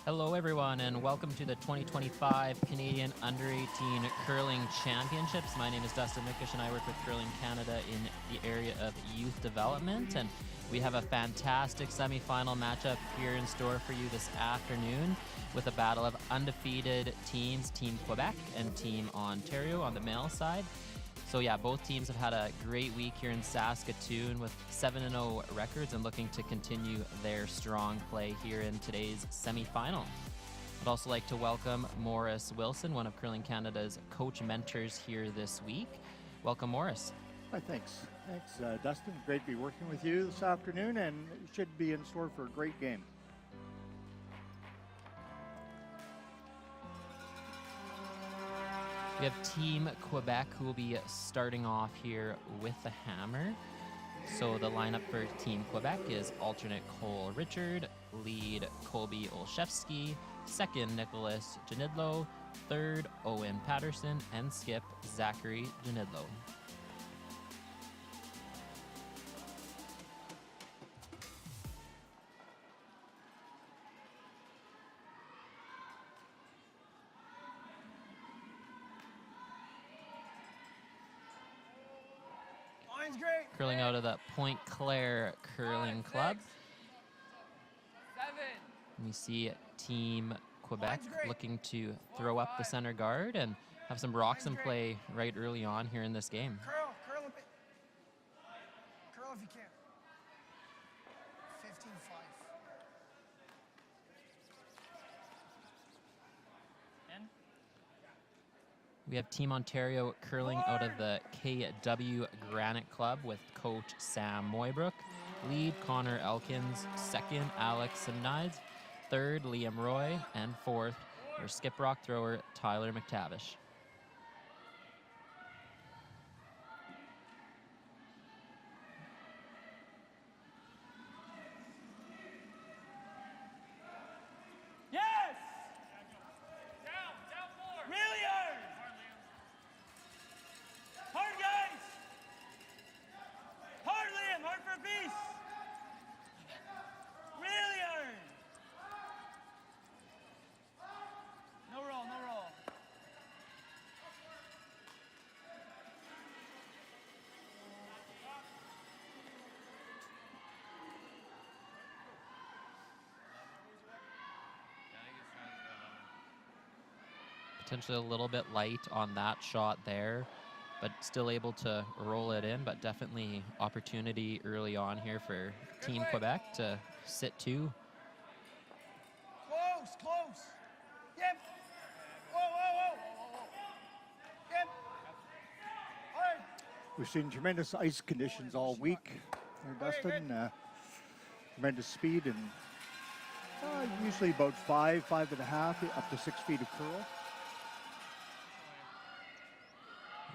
Hello everyone and welcome to the 2025 Canadian Under-18 Curling Championships. My name is Dustin Mickish and I work with Curling Canada in the area of youth development, and we have a fantastic semi-final matchup here in store for you this afternoon with a battle of undefeated teams, Team Quebec and Team Ontario on the male side. So yeah, both teams have had a great week here in Saskatoon with 7-0 records and looking to continue their strong play here in today's semi-final. I'd also like to welcome Morris Wilson, one of Curling Canada's coach mentors here this week. Welcome, Morris. Hi, thanks. Thanks, Dustin. Great to be working with you this afternoon, and you should be in store for a great game. We have Team Quebec who will be starting off here with the hammer. So the lineup for Team Quebec is alternate Cole Richard, lead Colby Olszewski, second Nicholas Janidlo, third Owen Patterson, and skip Zachary Janidlo. Curling out of the Point Claire Curling Club. We see Team Quebec looking to throw up the center guard and have some rocks in play right early on here in this game. Curl a bit. Curl if you can. 15-5. We have Team Ontario curling out of the KW Granite Club with coach Sam Moybrook, lead Connor Elkins, second Alex Simnides, third Liam Roy, and fourth our skip rock thrower Tyler McTavish. Potentially a little bit light on that shot there, but still able to roll it in, but definitely opportunity early on here for Team Quebec to sit two. Close. Yep. Whoa. Yep. All right. We've seen tremendous ice conditions all week there, Dustin. Tremendous speed and usually about 5.5, up to 6 feet of curl.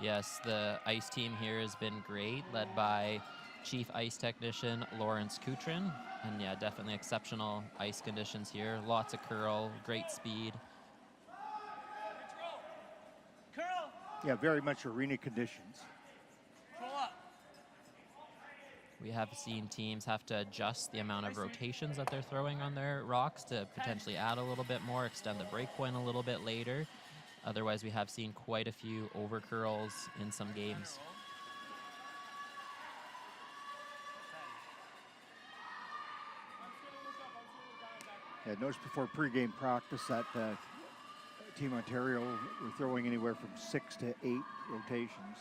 Yes, the ice team here has been great, led by Chief Ice Technician Lawrence Coutrin. And yeah, definitely exceptional ice conditions here. Lots of curl, great speed. Curl. Yeah, very much arena conditions. Pull up. We have seen teams have to adjust the amount of rotations that they're throwing on their rocks to potentially add a little bit more, extend the break point a little bit later. Otherwise, we have seen quite a few over curls in some games. Yeah, noticed before pregame practice that Team Ontario were throwing anywhere from 6 to 8 rotations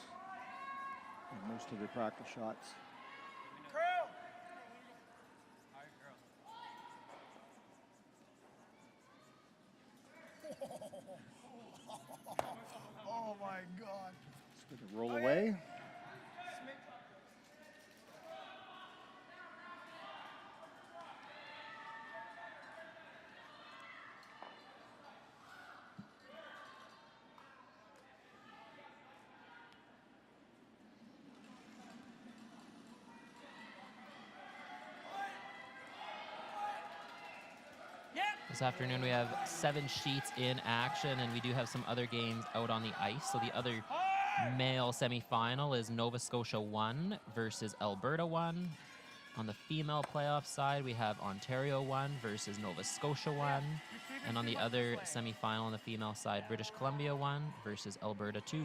in most of their practice shots. Curl. Oh my God. It's going to roll away. This afternoon we have 7 sheets in action, and we do have some other games out on the ice. So the other male semifinal is Nova Scotia 1 versus Alberta 1. On the female playoff side, we have Ontario 1 versus Nova Scotia 1. And on the other semifinal on the female side, British Columbia 1 versus Alberta 2.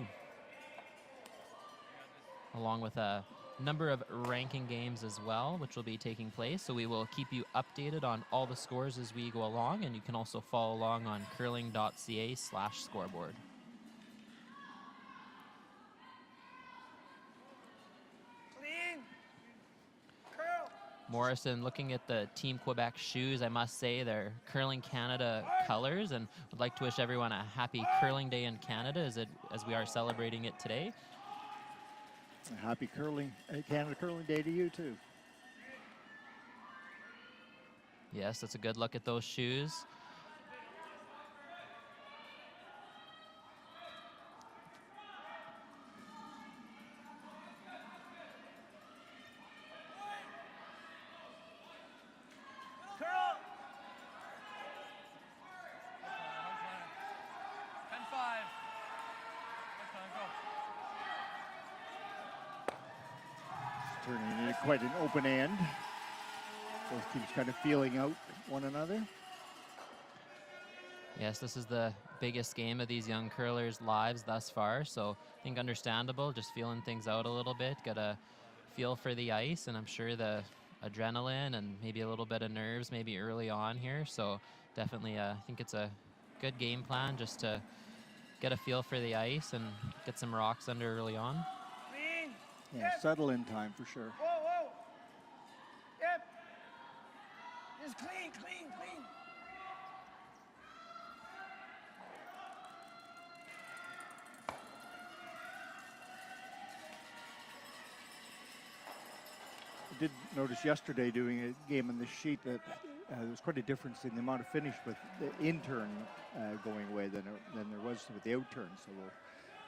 Along with a number of ranking games as well, which will be taking place. So we will keep you updated on all the scores as we go along, and you can also follow along on curling.ca/scoreboard. Clean. Curl. Morrison, looking at the Team Quebec shoes, I must say they're Curling Canada colors, and would like to wish everyone a happy Curling Day in Canada as we are celebrating it today. Happy Canada Curling Day to you too. Yes, that's a good look at those shoes. Curl. 10-5. Turning into quite an open end. Both teams kind of feeling out one another. Yes, this is the biggest game of these young curlers' lives thus far, so I think understandable, just feeling things out a little bit, got a feel for the ice, and I'm sure the adrenaline and maybe a little bit of nerves maybe early on here, so definitely I think it's a good game plan just to get a feel for the ice and get some rocks under early on. Clean. Yeah, settle in time for sure. Whoa, whoa. Yep. Just clean, clean, clean. I did notice yesterday doing a game on this sheet that there was quite a difference in the amount of finish with the in-turn going away than there was with the out-turn. So we'll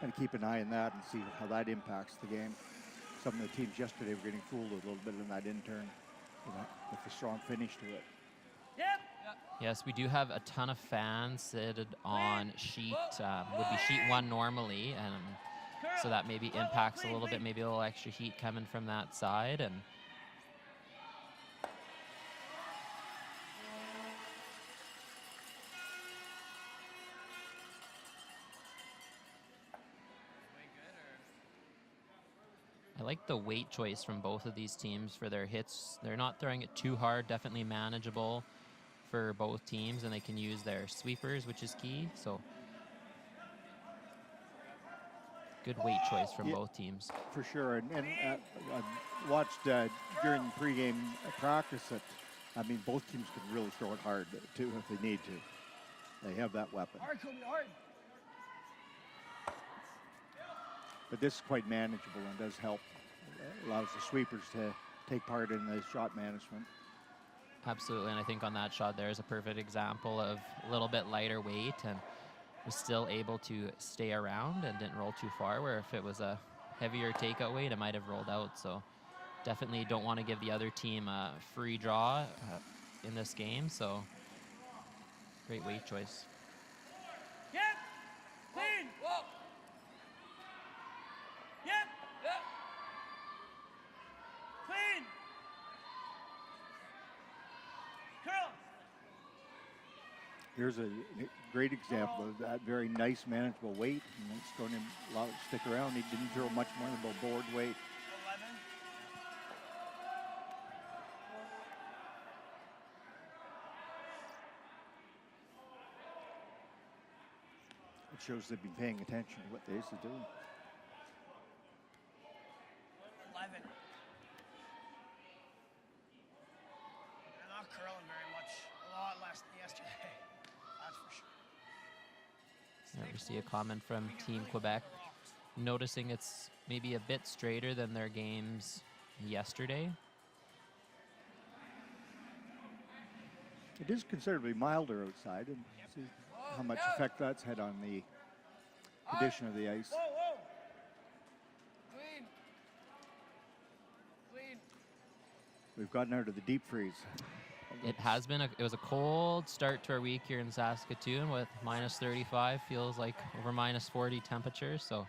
kind of keep an eye on that and see how that impacts the game. Some of the teams yesterday were getting fooled a little bit in that in-turn with the strong finish to it. Yep. Yes, we do have a ton of fans seated on sheet, would be sheet 1 normally, and so that maybe impacts a little bit, maybe a little extra heat coming from that side. And I like the weight choice from both of these teams for their hits. They're not throwing it too hard, definitely manageable for both teams, and they can use their sweepers, which is key. So good weight choice from both teams. For sure, and I watched during pregame practice that, I mean, both teams can really throw it hard too if they need to. They have that weapon. Hard, Kobe, hard. But this is quite manageable and does help. It allows the sweepers to take part in the shot management. Absolutely, and I think on that shot there is a perfect example of a little bit lighter weight and was still able to stay around and didn't roll too far, where if it was a heavier takeout weight, it might have rolled out. So definitely don't want to give the other team a free draw in this game, so great weight choice. Yep. Clean. Whoa. Yep. Yep. Clean. Curl. Here's a great example of that very nice manageable weight, and it's going to allow it to stick around. He didn't throw much more than about board weight. 11. It shows they've been paying attention to what they used to do. 11. They're not curling very much. A lot less than yesterday. That's for sure. Yeah, we see a comment from Team Quebec noticing it's maybe a bit straighter than their games yesterday. It is considerably milder outside, and see how much effect that's had on the condition of the ice. Whoa, whoa. Clean. Clean. We've gotten out of the deep freeze. It has been it was a cold start to our week here in Saskatoon with minus 35, feels like over minus 40 temperatures, so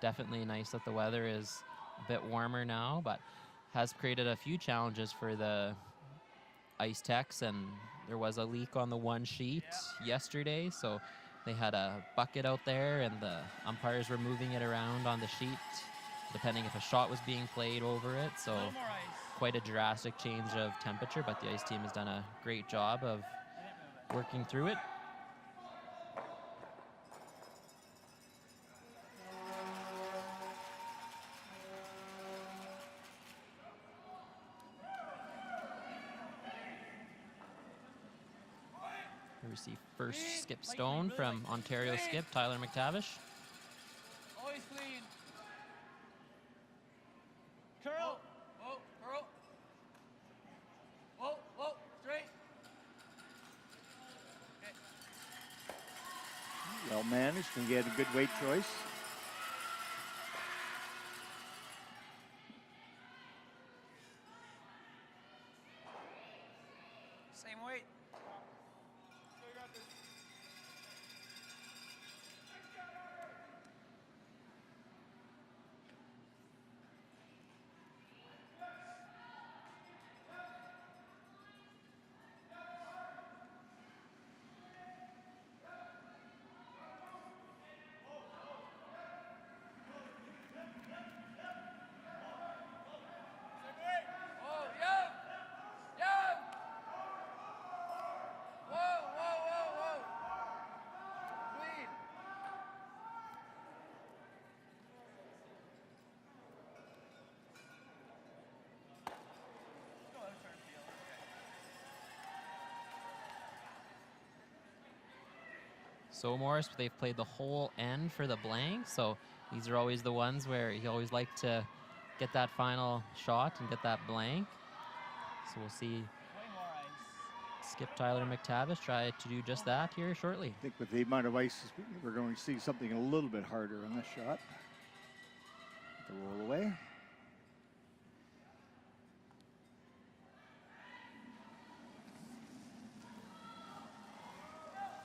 definitely nice that the weather is a bit warmer now, but has created a few challenges for the ice techs, and there was a leak on the one sheet yesterday, so they had a bucket out there and the umpires were moving it around on the sheet depending if a shot was being played over it, so quite a drastic change of temperature, but the ice team has done a great job of working through it. We receive first skip stone from Ontario skip Tyler McTavish. Always clean. Curl. Whoa, curl. Whoa, whoa, straight. Okay. Well managed and get a good weight choice. Same weight. So Morris, they've played the whole end for the blank, so these are always the ones where you always like to get that final shot and get that blank. So we'll see skip Tyler McTavish try to do just that here shortly. I think with the amount of ice, we're going to see something a little bit harder on this shot. The roll away.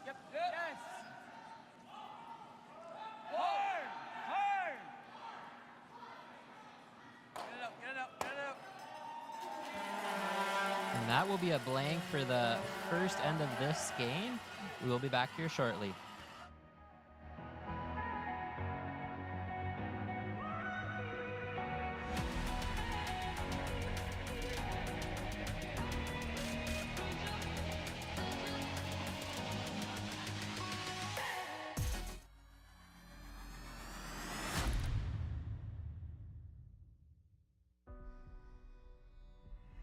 Yep. Yes. Hard. Hard. Get it up. Get it up. Get it up. And that will be a blank for the first end of this game. We will be back here shortly.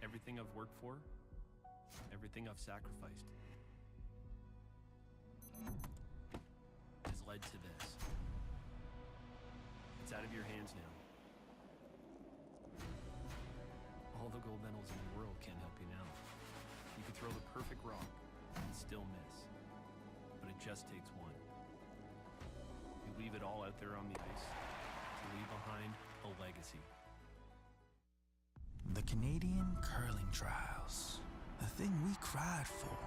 Everything I've worked for, everything I've sacrificed, has led to this. It's out of your hands now. All the gold medals in the world can't help you now. You could throw the perfect rock and still miss, but it just takes one. You leave it all out there on the ice to leave behind a legacy. The Canadian curling trials, the thing we cried for,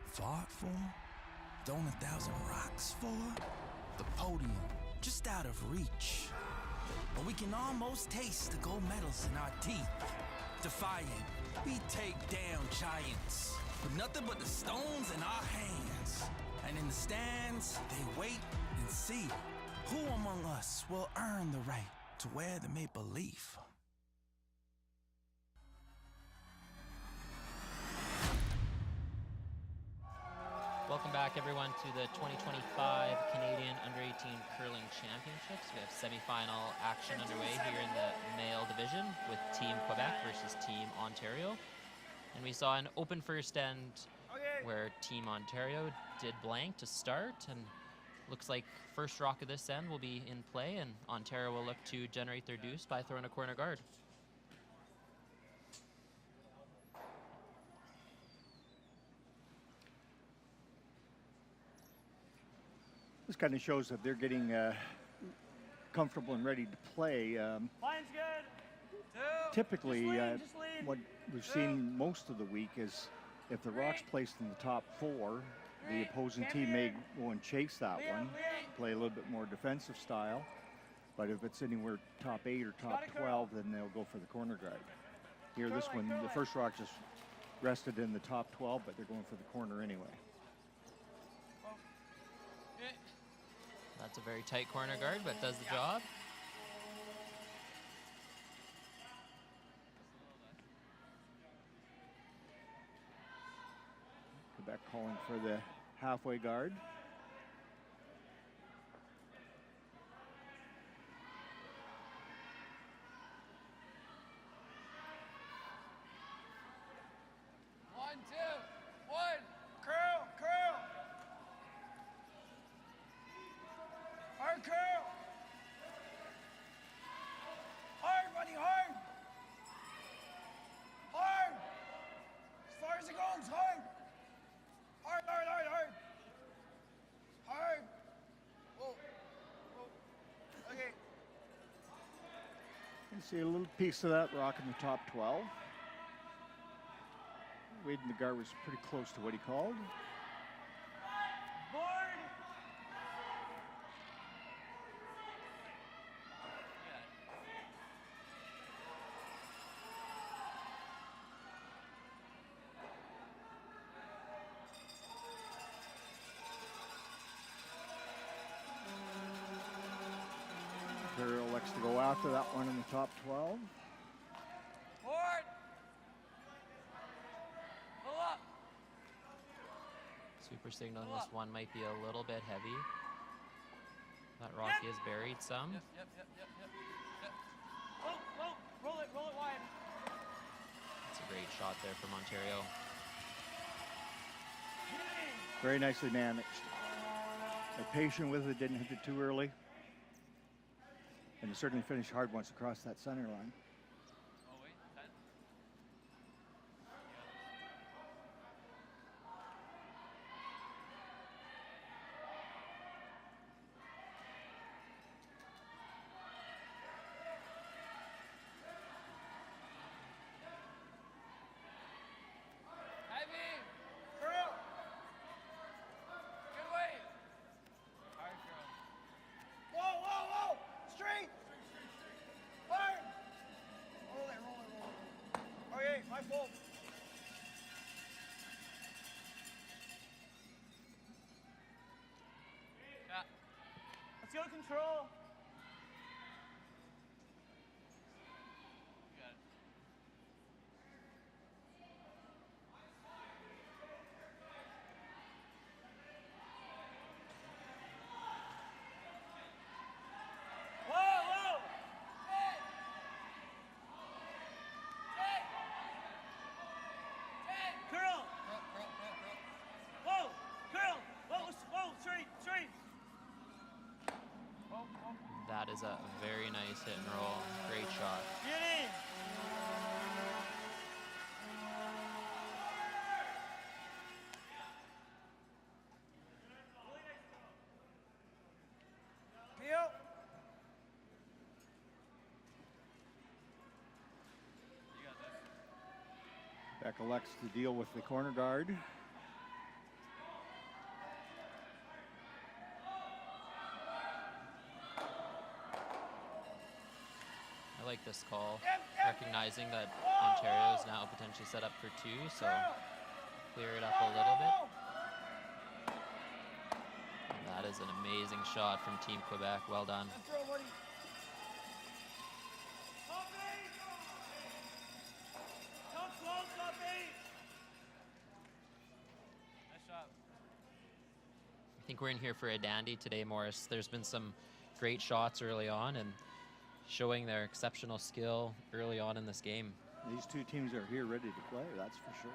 fought for, thrown 1,000 rocks for, the podium just out of reach. But we can almost taste the gold medals in our teeth. Defiant, we take down giants with nothing but the stones in our hands. And in the stands, they wait and see who among us will earn the right to wear the maple leaf. Welcome back, everyone, to the 2025 Canadian Under-18 Curling Championships. We have semifinal action underway here in the male division with Team Quebec versus Team Ontario. And we saw an open first end where Team Ontario did blank to start, and looks like first rock of this end will be in play, and Ontario will look to generate their deuce by throwing a corner guard. This kind of shows that they're getting comfortable and ready to play. Line's good. Two. Typically, Just lean, just lean. what we've seen most of the week is if the rock's placed in the top 4, the opposing team may go and chase that one, play a little bit more defensive style. But if it's anywhere top 8 or top 12, then they'll go for the corner guard. Here, this one, the first rock just rested in the top 12, but they're going for the corner anyway. That's a very tight corner guard, but does the job. Quebec calling for the halfway guard. See a little piece of that rock in the top 12. Wade in the guard was pretty close to what he called. Imperial elects to go after that one in the top 12. Super signaling this one might be a little bit heavy. That rock is buried some. Yep. Roll it wide. It's a great shot there from Ontario. Very nicely managed. They're patient with it, didn't hit it too early. And it certainly finished hard once across that center line. Let's go control. That is a very nice hit and roll. Great shot. Get in. Beck elects to deal with the corner guard. I like this call, recognizing that Ontario is now potentially set up for two, so clear it up a little bit. And that is an amazing shot from Team Quebec. Well done. I think we're in here for a dandy today, Morris. There's been some great shots early on and showing their exceptional skill early on in this game. These two teams are here ready to play, that's for sure.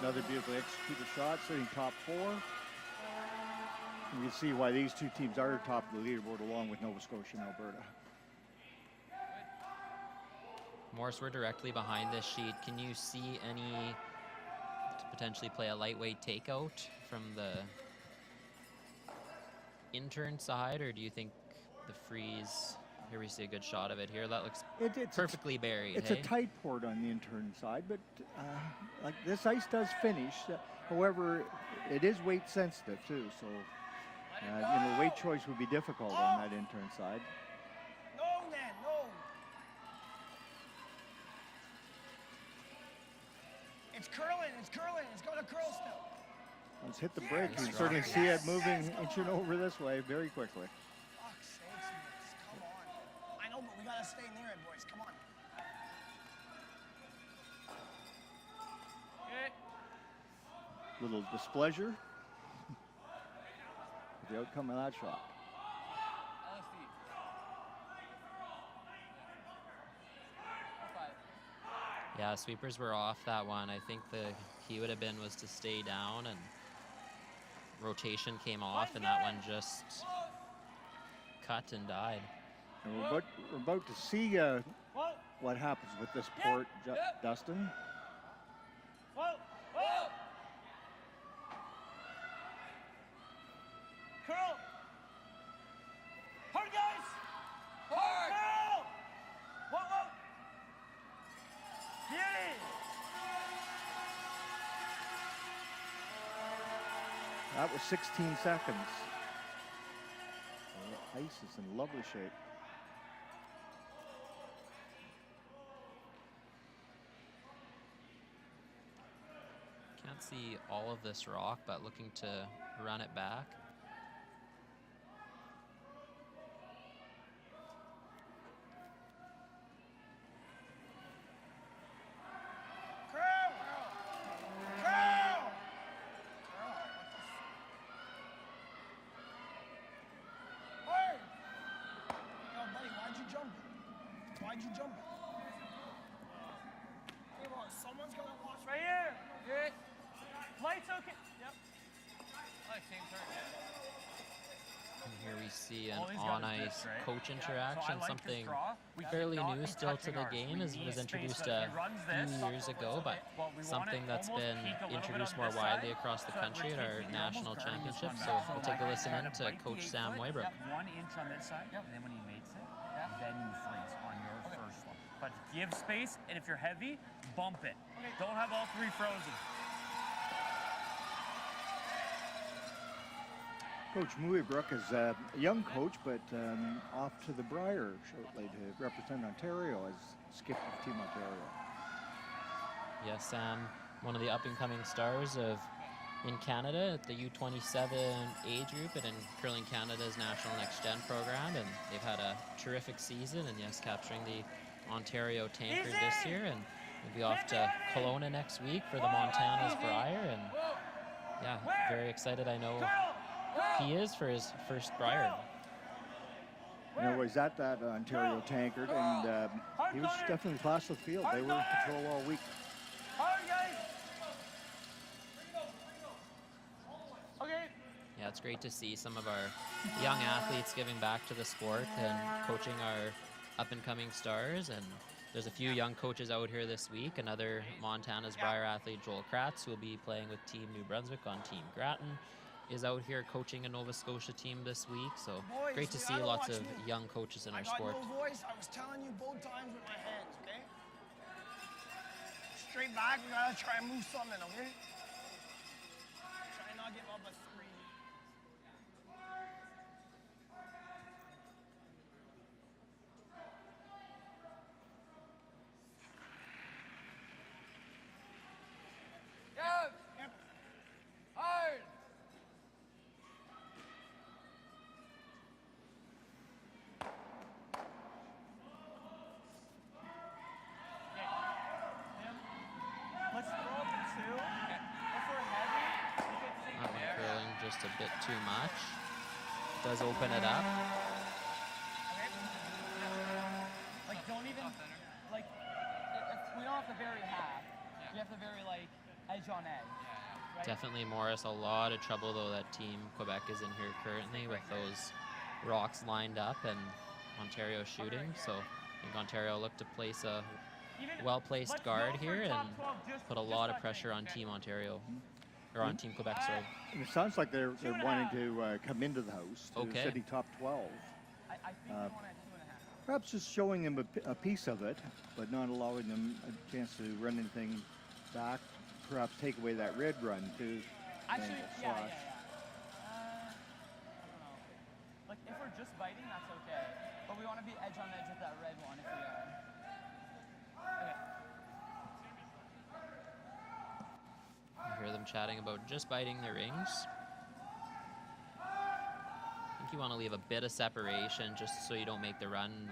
Another beautifully executed shot, sitting top four. You can see why these two teams are top of the leaderboard along with Nova Scotia and Alberta. Morris, we're directly behind this sheet. Can you see any to potentially play a lightweight takeout from the intern side, or do you think the freeze? Here we see a good shot of it here. That looks It's perfectly buried. It's hey? a tight port on the intern side, but like this ice does finish. However, it is weight sensitive too, so you know, weight choice would be difficult on that intern side. No, man, no. It's curling. It's curling. It's going to curl still. Let's hit the break. You Nice can certainly rock. see it Yes, moving, yes, come inching on. over this way very quickly. Fuck's sakes, Mitz. Come on. I know, but we got to stay near it, boys. Come on. Little displeasure with the outcome of that shot. Yeah, sweepers were off that one. I think the key would have been was to stay down, and rotation came off, and that one just cut and died. And we're about to see what happens with this port, Dustin. Curl. Hard, guys. Hard. Curl. Whoa. Yeah. That was 16 seconds. The ice is in lovely shape. Can't see all of this rock, but looking to run it back. Curl. Curl. Hard. Yo, buddy, why'd you jump it? Why'd you jump it? Come on, someone's gonna watch right here. Good. Lights okay. Yep. And here we see an All he's got is on-ice this, right? coach So I interaction, like this something draw. We fairly cannot new be still to touching the ours. game. We It need was space, introduced so if a he runs few this, years ago, but well, we want something it that's almost been peak a little bit introduced on more this widely side, across the so it country at rotates our the almost national guarding this championships. one So back. we'll take a like listen kind in of to break the Coach 8 Sam foot, Waybrook. 1 inch on this side, and then when he makes it, then you freeze on your first one. But give space, and if you're heavy, bump it. Don't have all 3 frozen. Coach Muybrook is a young coach, but off to the Briar shortly to represent Ontario as skip of Team Ontario. Yes, Sam, one of the up-and-coming stars in Canada at the U-27 age group and in Curling Canada's National Next Gen program, and they've had a terrific season, and yes, capturing the Ontario Tankard this year, and we'll be off to Kelowna next week for the Montana's Briar, and yeah, very excited. I know he is for his first Briar. You know, he's at that Ontario Tankard, and he was definitely class of the field. They were in control all week. Yeah, it's great to see some of our young athletes giving back to the sport and coaching our up-and-coming stars. And there's a few young coaches out here this week. Another Montana's Briar athlete, Joel Kratz, who will be playing with Team New Brunswick on Team Grattan, is out here coaching a Nova Scotia team this week. So Boys, great to you see gotta lots watch of me. young coaches in I our got sport. no voice. I was telling you both times with my hands, okay? Straight back, we gotta try and move something, okay? Try and not give up a 3. Yep. Hard. Let's throw up a 2. If we're heavy, you can see That one there. curling just a bit too much. Does open it up. Like, don't even, like, we don't have to vary half. You have to vary, like, edge on edge. Right? Definitely, Morris, a lot of trouble, though, that Team Quebec is in here currently with those rocks lined up and Ontario shooting. So I think Ontario looked to place a well-placed let's guard go for here top and 12 just- put a just lot of that pressure thing. on Team Ontario, or on Team Quebec, sorry. And it sounds like they're 2.5. wanting to come into the house to Okay. city top 12. I think we want at 2.5. Perhaps just showing them a piece of it, but not allowing them a chance to run anything back. Perhaps take away that red run too. Actually, and yeah. slash. I don't know. Like, if we're just biting, that's okay. But we want to be edge on edge with that red one if we are. Okay. You hear them chatting about just biting the rings. I think you want to leave a bit of separation just so you don't make the run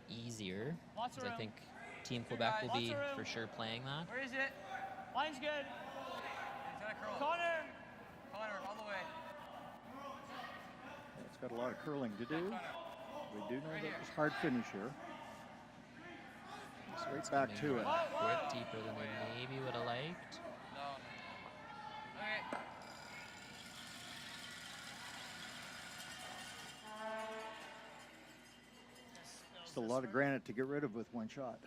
easier. Lots of 'Cause I room. think Team Quebec will Lots be of room. for sure playing that. Where is it? Line's good. It's gonna curl. Connor. Connor, all the way. It's got a lot of curling to do. We do know that it was hard finish here. It's right back Maybe to it. a bit deeper than they maybe would have liked. No. Okay. It's a lot of granite to get rid of with one shot.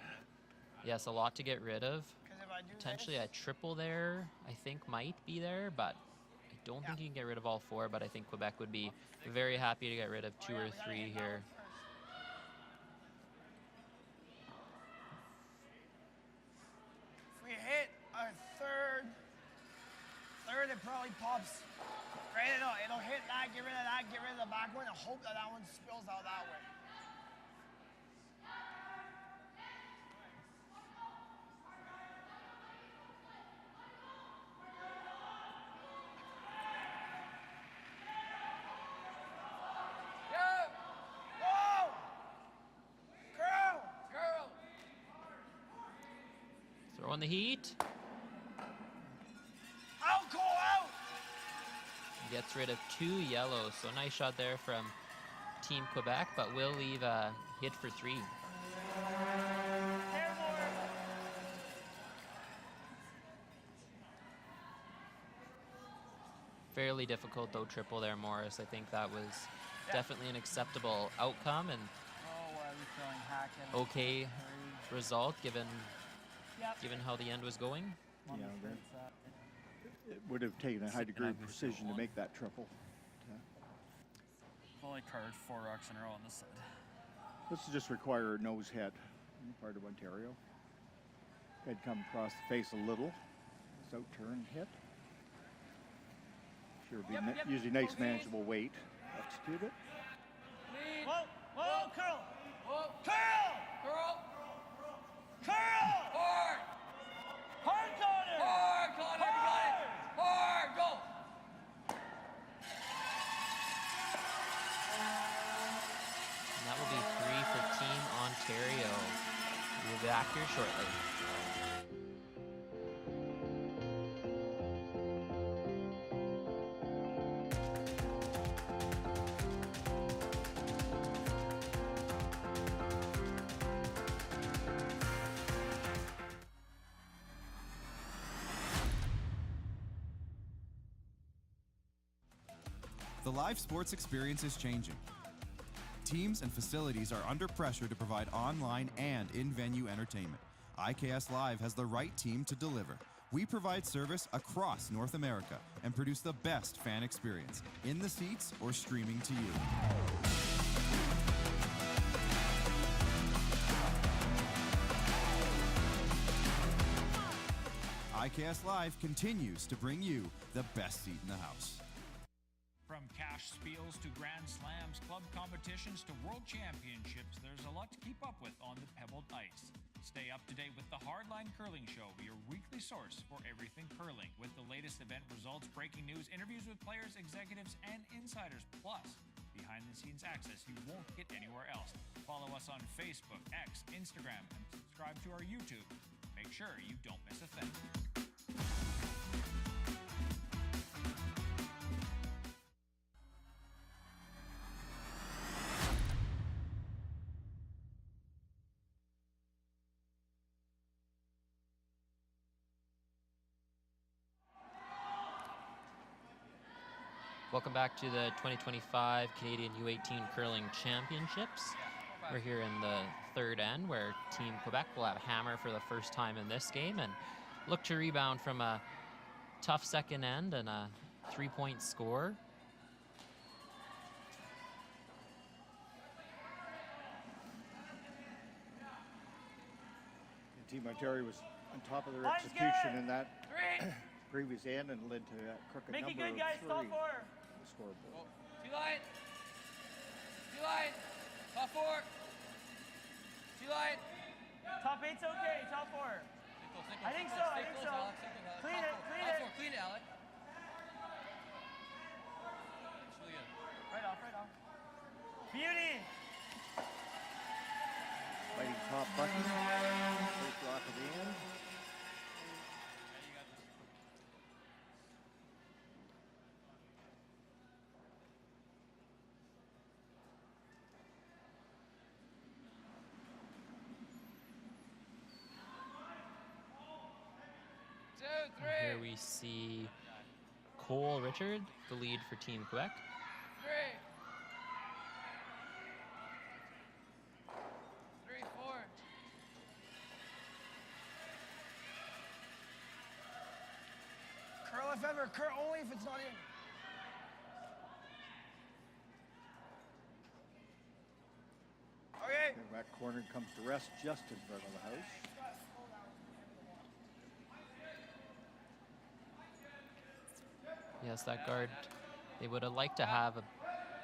Yes, a lot to get rid of. Because if I do Potentially this, a triple there, I think might be there, but I don't think you can get rid of all four, but I think Quebec would be very happy to get rid of two or three here. if we hit our third, it probably pops. Right, it'll hit that, get rid of that, get rid of the back one, and hope that that one spills out that way. Whoa! Girl! Throw in the heat. Out, Cole, out! Gets rid of two yellows, so nice shot there from Team Quebec, but will leave a hit for three. Fairly difficult though, triple there, Morris. I think that was definitely an acceptable outcome and Oh, why are we throwing Hacken? okay result given Yep. given how the end was going. Yeah, it would have taken a high degree of precision to make that triple. Fully charged 4 rocks in a row on this side. This will just require a nose hit on the part of Ontario. Head come across the face a little. It's out turn hit. Sure, be usually nice manageable weight. Execute it. Whoa, curl! Whoa. Curl! Curl. Curl! Hard. Hard, Connor! Hard, Connor. You got it. Hard. Go. And that will be three for Team Ontario. We'll be back here shortly. The live sports experience is changing. Teams and facilities are under pressure to provide online and in-venue entertainment. IKS Live has the right team to deliver. We provide service across North America and produce the best fan experience, in the seats or streaming to you. IKS Live continues to bring you the best seat in the house. From cash spiels to Grand Slams, club competitions to world championships, there's a lot to keep up with on the pebbled ice. Stay up to date with the Hardline Curling Show, your weekly source for everything curling, with the latest event results, breaking news, interviews with players, executives, and insiders, plus behind-the-scenes access you won't get anywhere else. Follow us on Facebook, X, Instagram, and subscribe to our YouTube. Make sure you don't miss a thing. Welcome back to the 2025 Canadian U-18 Curling Championships. We're here in the third end where Team Quebec will have hammer for the first time in this game and look to rebound from a tough second end and a 3-point score. Team Ontario was on top of their execution in that previous end and led to a crooked Make number it good, of guys. 3 Top on 4. the scoreboard. Two-line. Two-line. Top 4. Two-line. Top 8's okay. Top 4. I think so. I think so. Clean it. Clean it. Clean it, Alec. Right off. Right off. Beauty. Fighting top bucket. First rock at the end. Here we see Cole Richard, the lead for Team Quebec. 3, 4. Curl if ever, curl only if it's not in. Okay. The back corner comes to rest just in front of the house. Yes, that guard, they would have liked to have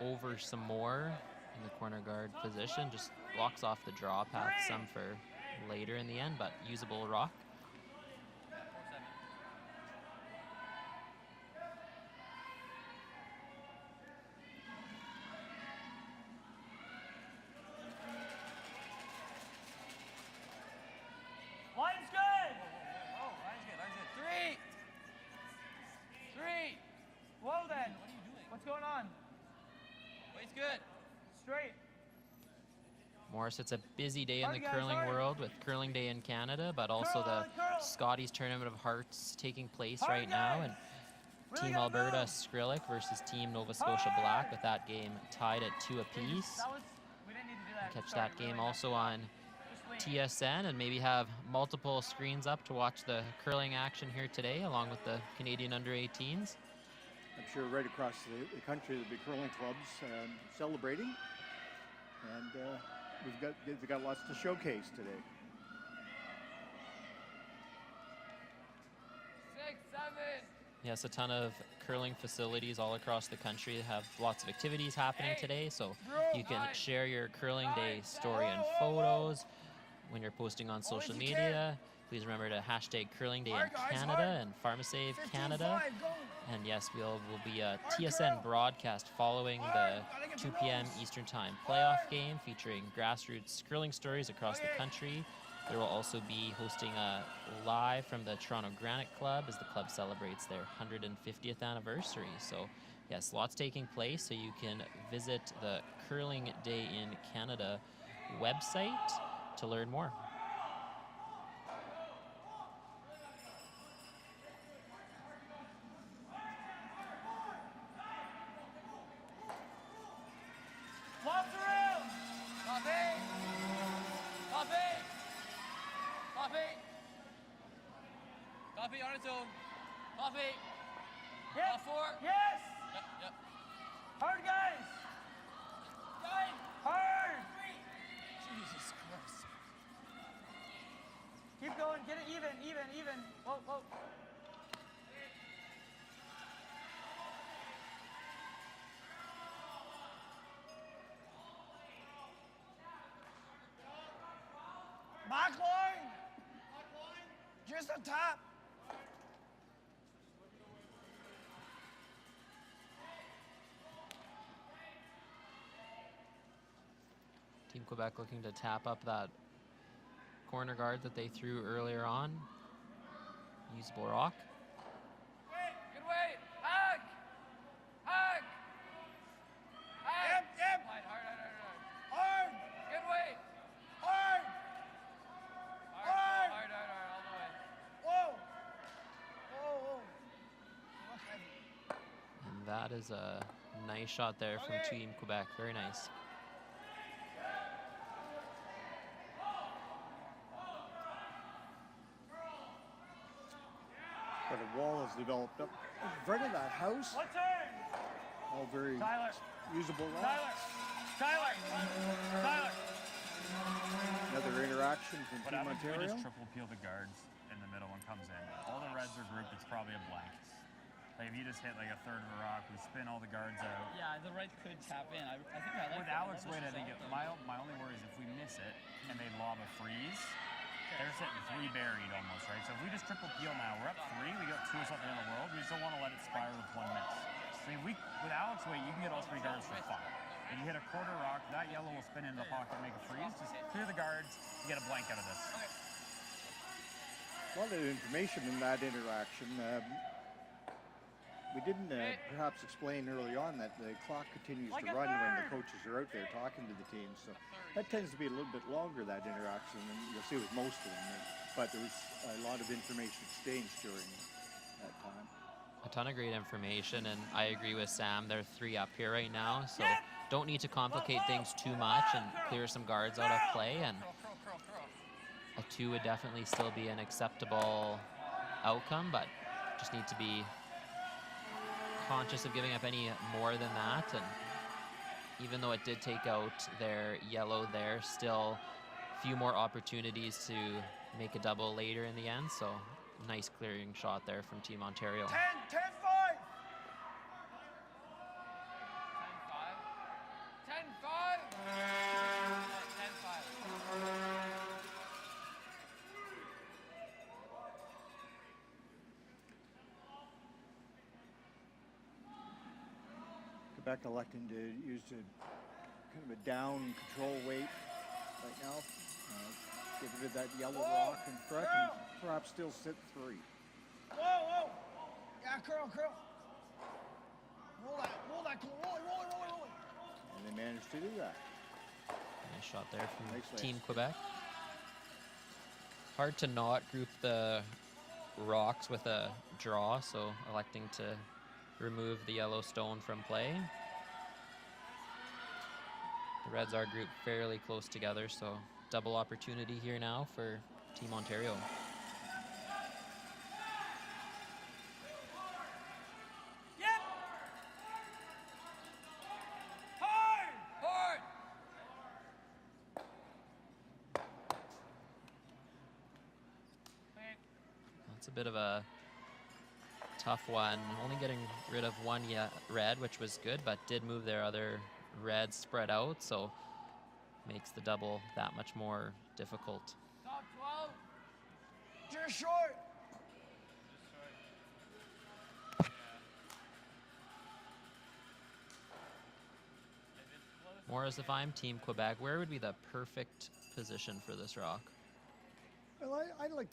over some more in the corner guard position. Just blocks off the draw path some for later in the end, but usable rock. Line's good. Oh, line's good. 3. 3. Whoa then. What are you doing? What's going on? Wait's good. Straight. Morris, it's a busy day in Hard the guys, curling hard. world with Curling Day in Canada, but also the Scotties Tournament of Hearts taking place Hard right now. guys. And Really Team gotta Alberta move. Skrillex versus Team Nova Scotia Hard. Black, with that game tied at 2 apiece. That was. We didn't need to do that. Catch Sorry, that game really. also on Just lean. TSN and maybe have multiple screens up to watch the curling action here today, along with the Canadian under-18s. I'm sure right across the country there'll be curling clubs celebrating. And we've got lots to showcase today. 6, 7. Yes, a ton of curling facilities all across the country have lots of activities happening today, so you can share your Curling Day story and photos when you're posting on social media. Please remember to hashtag Curling Day in Canada and PharmaSave Canada. 15-5, go. And yes, will be a TSN broadcast following the 2 p.m. Eastern Time playoff game featuring grassroots curling stories across the country. There will also be hosting a live from the Toronto Granite Club as the club celebrates their 150th anniversary. So yes, lots taking place, so you can visit the Curling Day in Canada website to learn more. Lots of room. Top 8. Top 8. Top 8. Top 8 on its own. Top 8. Yep. Top 4. Yes. Yep. Hard guys. 9. Hard. Jesus Christ. Keep going. Get it even. Whoa, whoa. Back line. Just a tap. Team Quebec looking to tap up that corner guard that they threw earlier on. Usable rock. Good weight. Hug. Hug. Hug. Yep. Hard. Hard. Good weight. Hard. Hard. Hard. All the way. Whoa. Whoa. Look heavy. And that is a nice shot there from Team Quebec. Very nice. wall has developed up in front of that house. All very usable lots. Tyler! Another interaction from What Team happens if we Ontario. just triple peel the guards in the middle and comes in? All the reds are grouped, it's probably a blank. Like if you just hit like a third of a rock, we spin all the guards out. Yeah, the red could tap in. I think I like With that. Alex Wade, I think my only worry is if we miss it and they lob a freeze, they're sitting 3 buried almost, right? So if we just triple peel now, we're up 3, we got 2 or something in the world, we just don't want to let it spiral with 1 miss. I mean, with Alex Wade, you can get all 3 guards for 5. If you hit a quarter rock, that yellow will spin into the pocket and make a freeze. Just clear the guards, you get a blank out of this. A lot of information in that interaction. We didn't perhaps explain early on that the clock continues to run when the coaches are out there talking to the teams. So that tends to be a little bit longer, that interaction, and you'll see with most of them. But there was a lot of information exchanged during that time. A ton of great information, and I agree with Sam. They're 3 up here right now, so don't need to complicate things too much and clear some guards out of play. And a 2 would definitely still be an acceptable outcome, but just need to be conscious of giving up any more than that. And even though it did take out their yellow there, still a few more opportunities to make a double later in the end. So nice clearing shot there from Team Ontario. 10-5. Quebec electing to use a kind of a down control weight right now. Get rid of that yellow rock in front and perhaps still sit 3. Whoa! Yeah, curl. Roll it, roll it. And they managed to do that. Nice shot there from Nice Team lace. Quebec. Hard to not group the rocks with a draw, so electing to remove the yellow stone from play. The Reds are grouped fairly close together, so double opportunity here now for Team Ontario. Hard! That's a bit of a tough one. Only getting rid of 1 red, which was good, but did move their other reds spread out, so makes the double that much more difficult. Top 12. Just short. Morris, if I'm Team Quebec, where would be the perfect position for this rock? Well, I like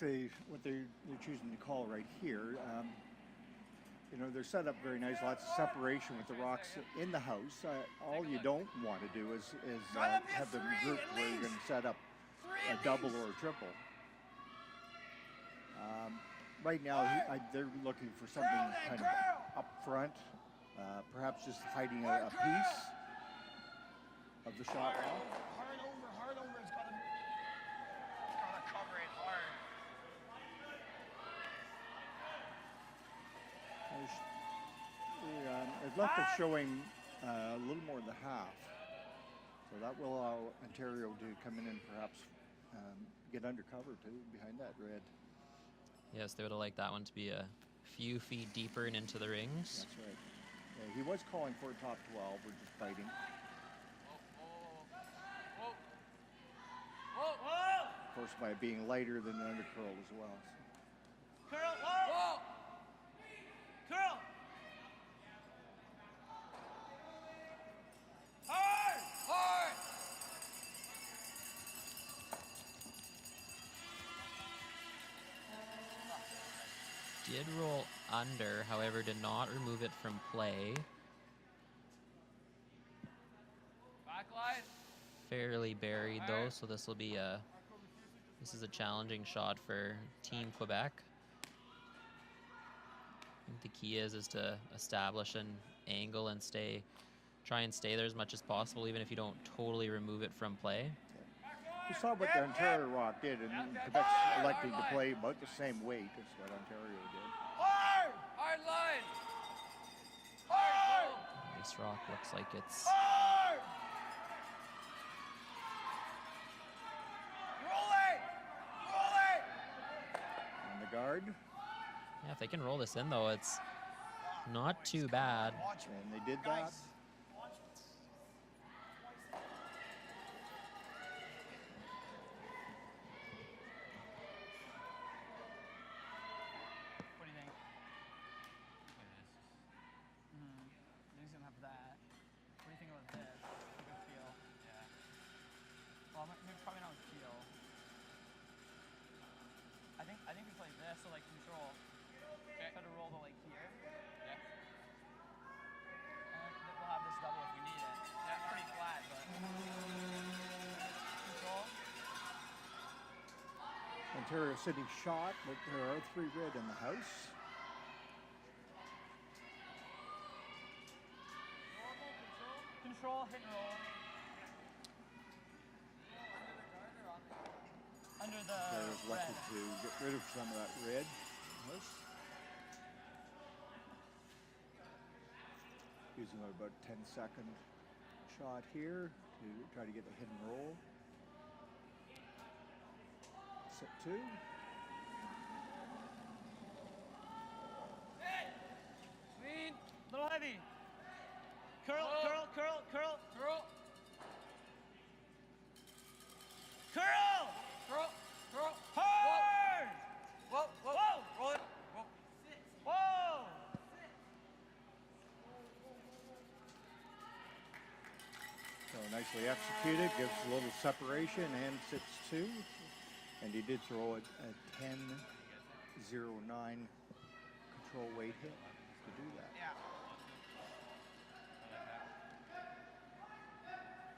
what they're choosing to call right here. You know, they're set up very nice, lots of separation with the rocks in the house. All you don't want to do is have them grouped where you're going to set up a double or a triple. Right now, they're looking for something kind of up front, perhaps just hiding a piece of the shot rock. Hard over. It's gotta cover it hard. They've left it showing a little more than half. So that will allow Ontario to come in and perhaps get undercover too behind that red. Yes, they would have liked that one to be a few feet deeper and into the rings. That's right. Yeah, he was calling for a top 12. We're just fighting. Of course, by being lighter than the undercurl as well. So. Curl. Whoa! Curl. Hard! Did roll under, however, did not remove it from play. Backline. Fairly buried though, so this will be this is a challenging shot for Team Quebec. I think the key is to establish an angle and try and stay there as much as possible, even if you don't totally remove it from play. We saw what the Ontario rock did, and Quebec's electing to play about the same weight as what Ontario did. Hard line. Hard. This rock looks like it's Hard. Roll it. Roll it. On the guard. yeah. If they can roll this in though, it's not too bad. Watch me. And they did that. Guys. What do you think? He's gonna have that. What do you think about this? A good feel. Yeah. Well, maybe probably not with feel. I think we play this, so like control. Okay. Try to roll to like here. Yeah. And then we'll have this double if we need it. Yeah, it's pretty flat, but control. Ontario City shot, but there are 3 red in the house. Control, hit and roll. Under the Ontario's red. lucky to get rid of some of that red. House. Using about 10-second shot here to try to get a hit and roll. Set 2. Clean. Little heavy. Curl, Whoa. curl, curl, curl, Curl. curl! Curl. Curl. Hard! Whoa. Whoa. Whoa. Roll it. Whoa. Whoa! So nicely executed, gives a little separation and sits 2. And he did throw it a 10-0-9 control weight hit to do that. Yeah.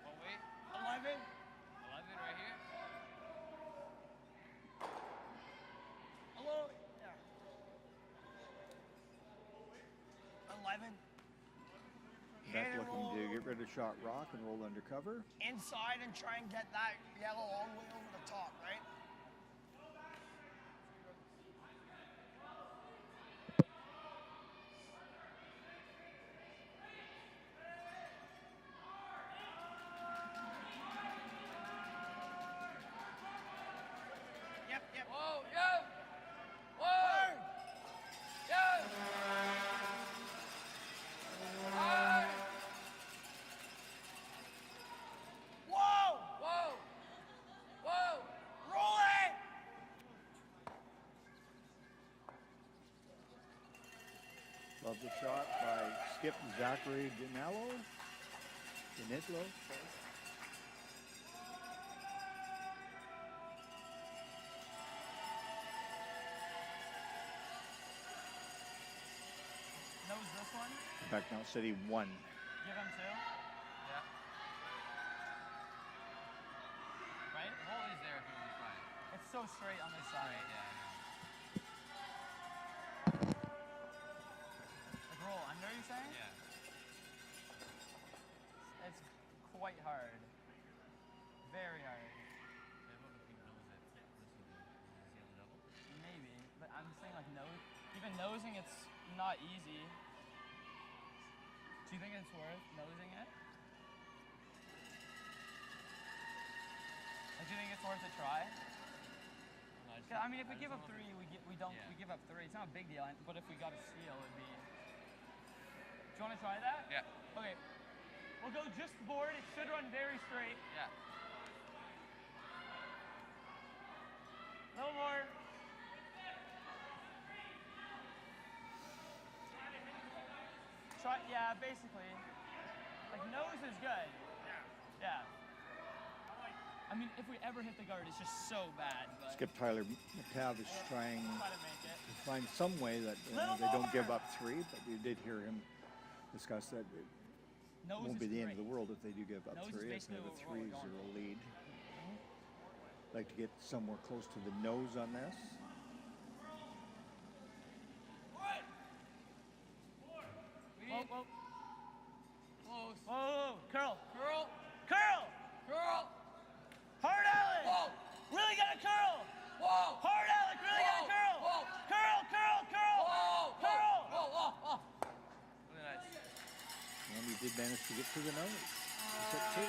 What weight? 11. 11 right here. A little. Yeah. 11. Beck Hit and looking roll to get rid of shot rock and roll undercover. inside and try and get that yellow all the way over the top, right? Yep, yep. Whoa. Yeah. Whoa. Yeah. Hard. Whoa! Whoa. Whoa. Roll it! Love the shot by Skip Zachary Danilo. Nose this one. Becknell City 1. Give him 2. Yeah. Right? The hole is there if you want to try it. It's so straight on this side. Right, yeah, I know. Like roll under, you saying? Yeah. It's quite hard. Very hard. Yeah, what if we nose it? This would be, is he on the double? Maybe. But I'm saying like nose. Even nosing it's not easy. Do you think it's worth nosing it? Like, do you think it's worth a try? No, just 'Cause, I mean, if I we just give up don't know 3, if we give up 3. It's not a big deal. But if we got a steal, it'd be. Do you want to try that? Yeah. Okay. We'll go just board. It should run very straight. Yeah. A little more. Try, yeah, basically. Like nose is good. Yeah. I mean, if we ever hit the guard, it's just so bad. But Skip Tyler McTav is trying try to make it. to find some way that Little they don't give more. up 3, but you did hear him discuss that it Nose won't is be the end great. of the world if they do give up Nose is 3. It's basically a what we're 3-0 going lead. Like to get somewhere close to the nose on this. Whoa, whoa, Close. whoa, curl, Curl. curl, Curl. hard Alec. Whoa. Really gotta curl. Whoa. Hard Alec, really gotta Whoa. curl. Whoa. Curl, curl, curl. Whoa. Curl. Whoa. Whoa. did manage to get to the nose. Set 2.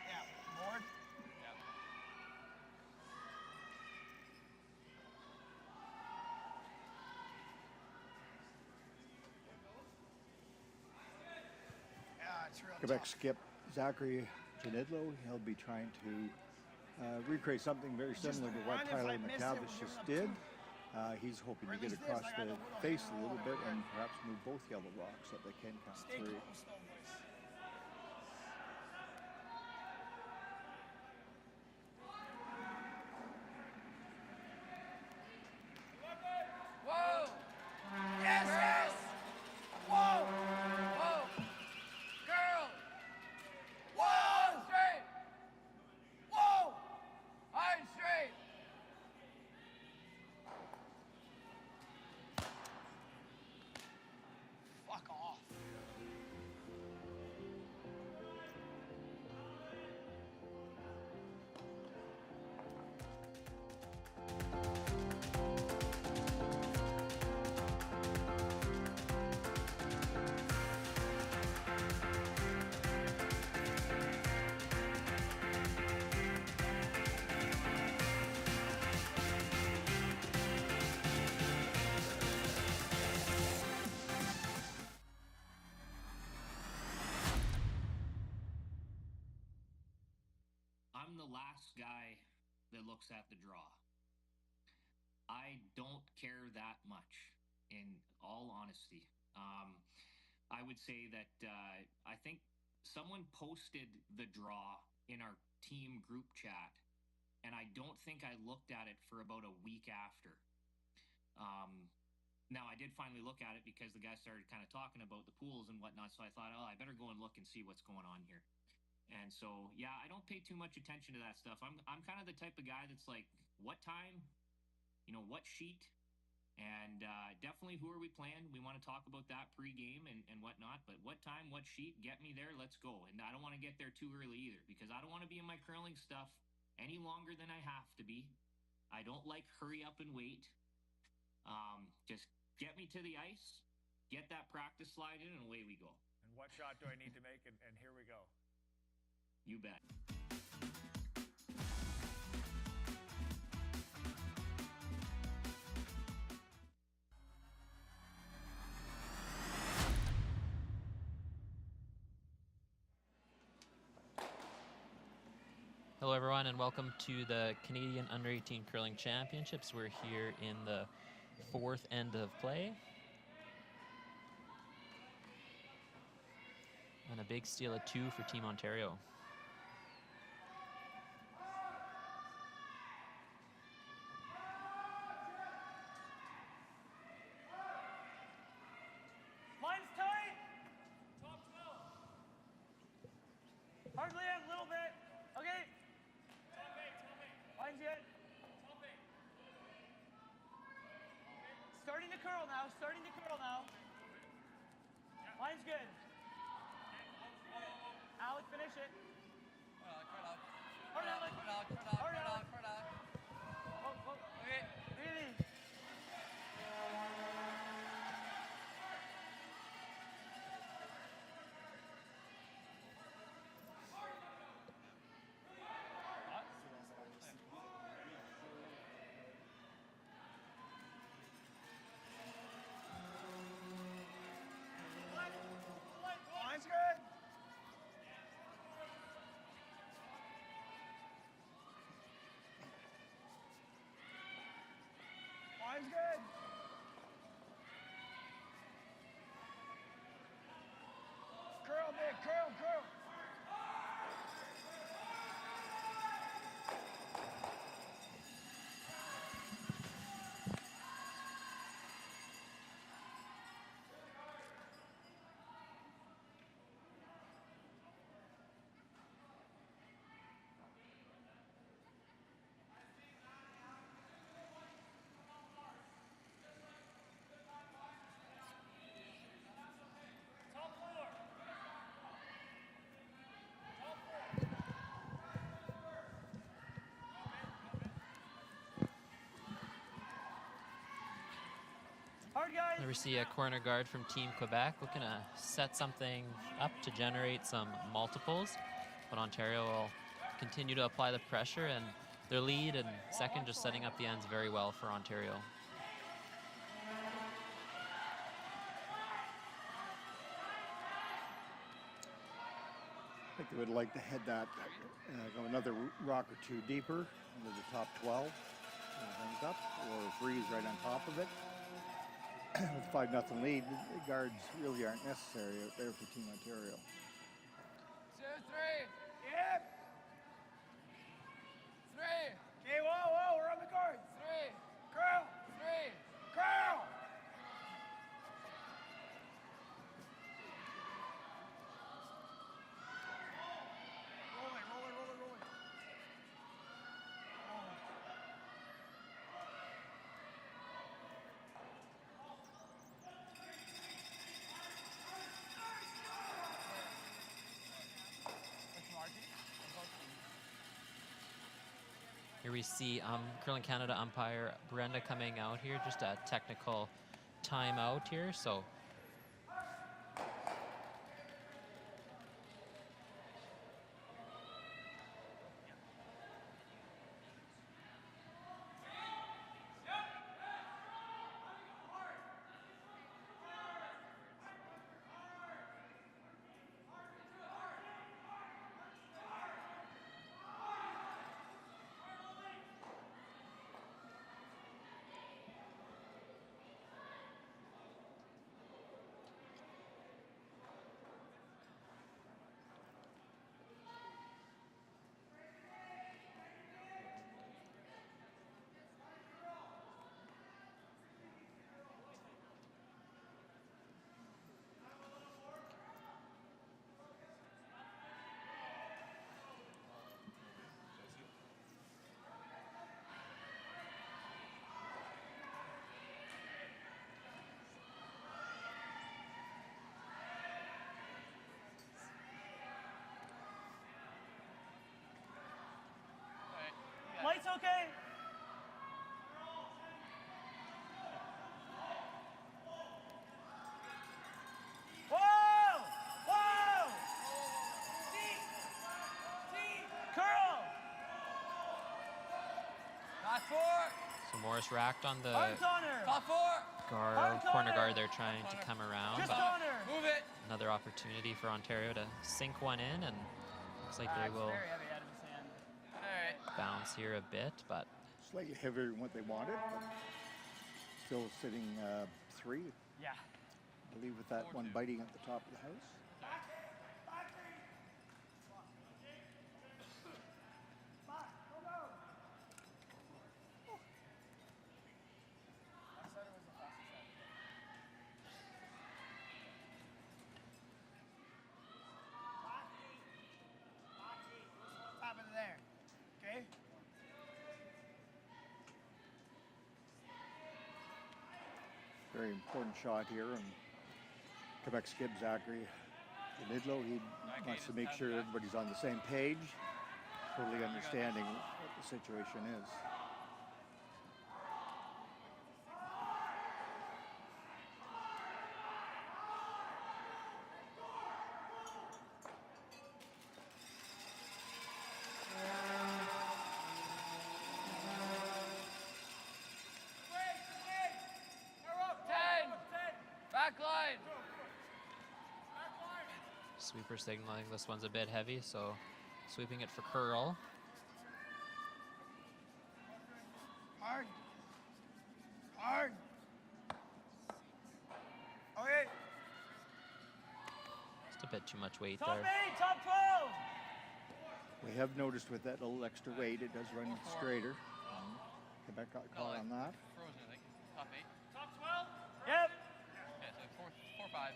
Yeah, board. Yeah, it's real Quebec tough. skip Zachary Janidlo. He'll be trying to recreate something very similar to what one, if Tyler I miss it, McTavish we're giving just up did. 2. He's hoping Or to at get least this, across I got the a little face a hang little on bit it. and perhaps move both yellow rocks so that they can come Stay through. close though, boys. Whoa! Yes, yes! Whoa! Whoa! Girl! Whoa! Straight! Whoa! Iron straight! Fuck off. I'm the last guy that looks at the draw. I don't care that much, in all honesty. I would say that I think someone posted the draw in our team group chat, and I don't think I looked at it for about a week after. Now, I did finally look at it because the guy started kind of talking about the pools and whatnot, so I thought, oh, I better go and look and see what's going on here. And so, yeah, I don't pay too much attention to that stuff. I'm kind of the type of guy that's like, what time, what sheet, and definitely who are we playing? We want to talk about that pregame and whatnot, but what time, what sheet, get me there, let's go. And I don't want to get there too early either because I don't want to be in my curling stuff any longer than I have to be. I don't like hurry up and wait. Just get me to the ice, get that practice slide in, and away we go. And what shot do I need to make? And here we go. You bet. Hello, everyone, and welcome to the Canadian Under-18 Curling Championships. We're here in the 4th end of play. And a big steal of 2 for Team Ontario. Line's tight. Top 12. Hardly in, a little bit. Okay. Top 8. Line's good. Top 8. Starting to curl now. Line's good. Alec, finish it. Hard, Alec. Hard, Alec. Whoa. Okay. Really? Line's good. Line's good. Curl, big, curl. guys. There we see a corner guard from Team Quebec looking to set something up to generate some multiples, but Ontario will continue to apply the pressure, and their lead and second just setting up the ends very well for Ontario. I think they would like to head that, go another rock or two deeper into the top 12. Hands up, or freeze right on top of it. With 5-0 lead, the guards really aren't necessary out there for Team Ontario. 2, 3. Yep. 3. Okay, whoa, we're on the guard. 3. Curl. 3. Curl. Roll it. Here we see Curling Canada umpire Brenda coming out here, just a technical timeout here. So Lights okay? Whoa! Curl! Top 4. So Morris racked on the Hard corner! Top 4. corner corner. guard. They're trying to come around, Just but corner! Move it. another opportunity for Ontario to sink one in, and looks like they It's will very heavy out of the sand. All right. bounce here a bit, but Slightly heavier than what they wanted, but still sitting 3. Yeah. I believe with that one biting at the top of the house. Top of there. Okay? Very important shot here, and Quebec skip Zachary Nidlow. He wants to make sure everybody's on the same page, totally understanding what the situation is. Back line. sweeper signaling this one's a bit heavy, so sweeping it for curl. Hard. Okay. Just a bit too much weight Top there. 8, top 12! We have noticed with that little extra weight, it does run straighter. Quebec got caught on that. Frozen, I think. Top 8. Top 12? Yep. Okay, so 4, 5.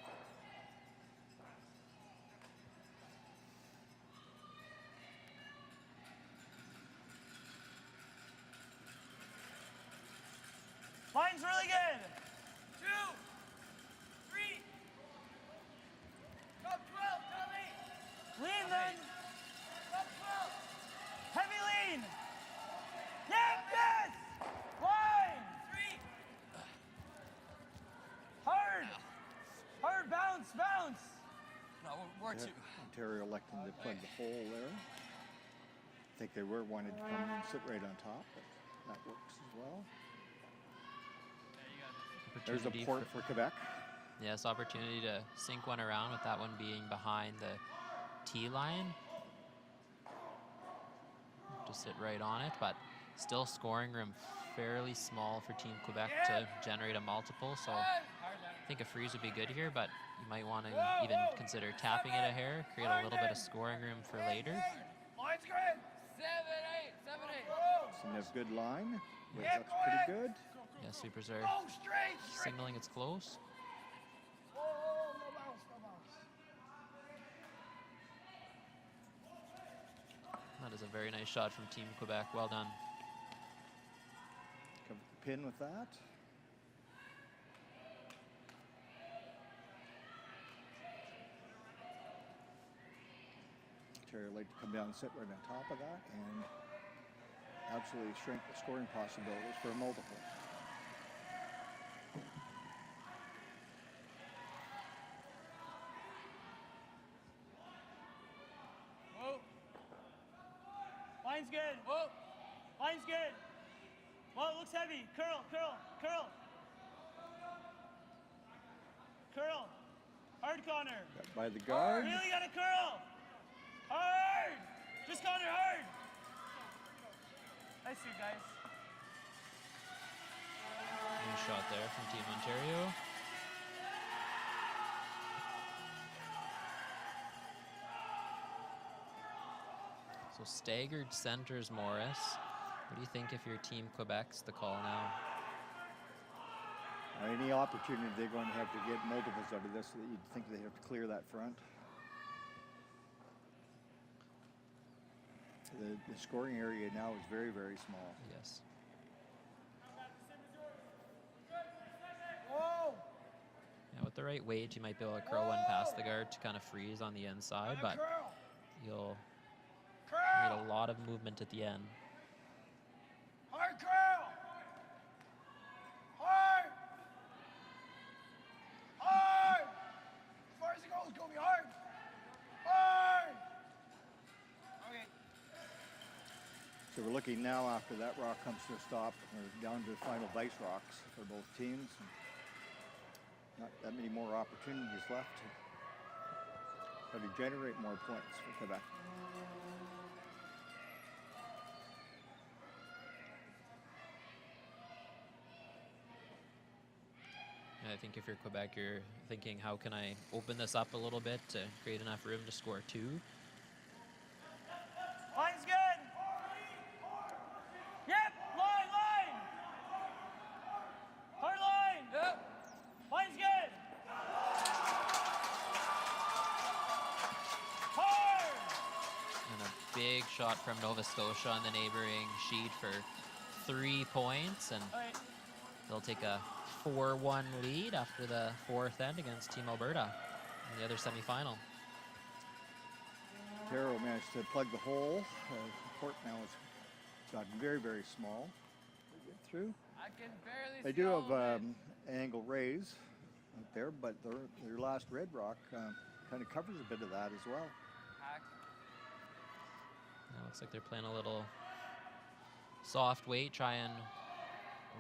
Line's really good. 2, 3. Top 12, top 8. Lean then. Top 12. Heavy lean. Yep, yes. Line. 3. Ontario electing to plug the hole there. I think they were wanting to come and sit right on top, but that works as well. There's a port for Quebec. Yes, opportunity to sink one around with that one being behind the tee line. To sit right on it, but still scoring room fairly small for Team Quebec to generate a multiple. So I think a freeze would be good here, but you might want to even consider tapping it a hair, create a little bit of scoring room for later. Line's good. 7-8. Some of good line. That looks pretty good. Yeah, Supers are Straight. signaling it's close. Oh, no bounce, no bounce. That is a very nice shot from Team Quebec. Well done. Cover the pin with that. Ontario like to come down and sit right on top of that and absolutely shrink the scoring possibilities for a multiple. Line's good. Whoa. Line's good. Whoa, it looks heavy. Curl, curl, curl. Curl. Hard, Connor. Got by the guard. Really gotta curl. Hard. Just Connor, hard. Nice shoot, guys. Nice shot there from Team Ontario. So staggered centers, Morris. What do you think if your Team Quebec's the call now? Any opportunity they're going to have to get multiples out of this, so that you'd think they have to clear that front. The scoring area now is very, very small. Yes. Whoa. Yeah, with the right weight, you might be able to curl one past the guard to kind of freeze on the inside, but Curl. you'll Curl. need a lot of movement at the end. Hard curl. Hard. Hard. As far as it goes, go be hard. Hard. Okay. So we're looking now, after that rock comes to a stop, we're down to the final dice rocks for both teams. Not that many more opportunities left to generate more points for Quebec. I think if you're Quebec, you're thinking, how can I open this up a little bit to create enough room to score two? Line's good. Yep, line. Hard line. Yep. Line's good. Hard. And a big shot from Nova Scotia on the neighboring sheet for 3 points, and Okay. they'll take a 4-1 lead after the fourth end against Team Alberta in the other semifinal. Ontario managed to plug the hole. The court now has gotten very, very small to get through. I can barely They see do all have of it. angle raise out there, but their last red rock kind of covers a bit of that as well. Hack. It looks like they're playing a little soft weight, try and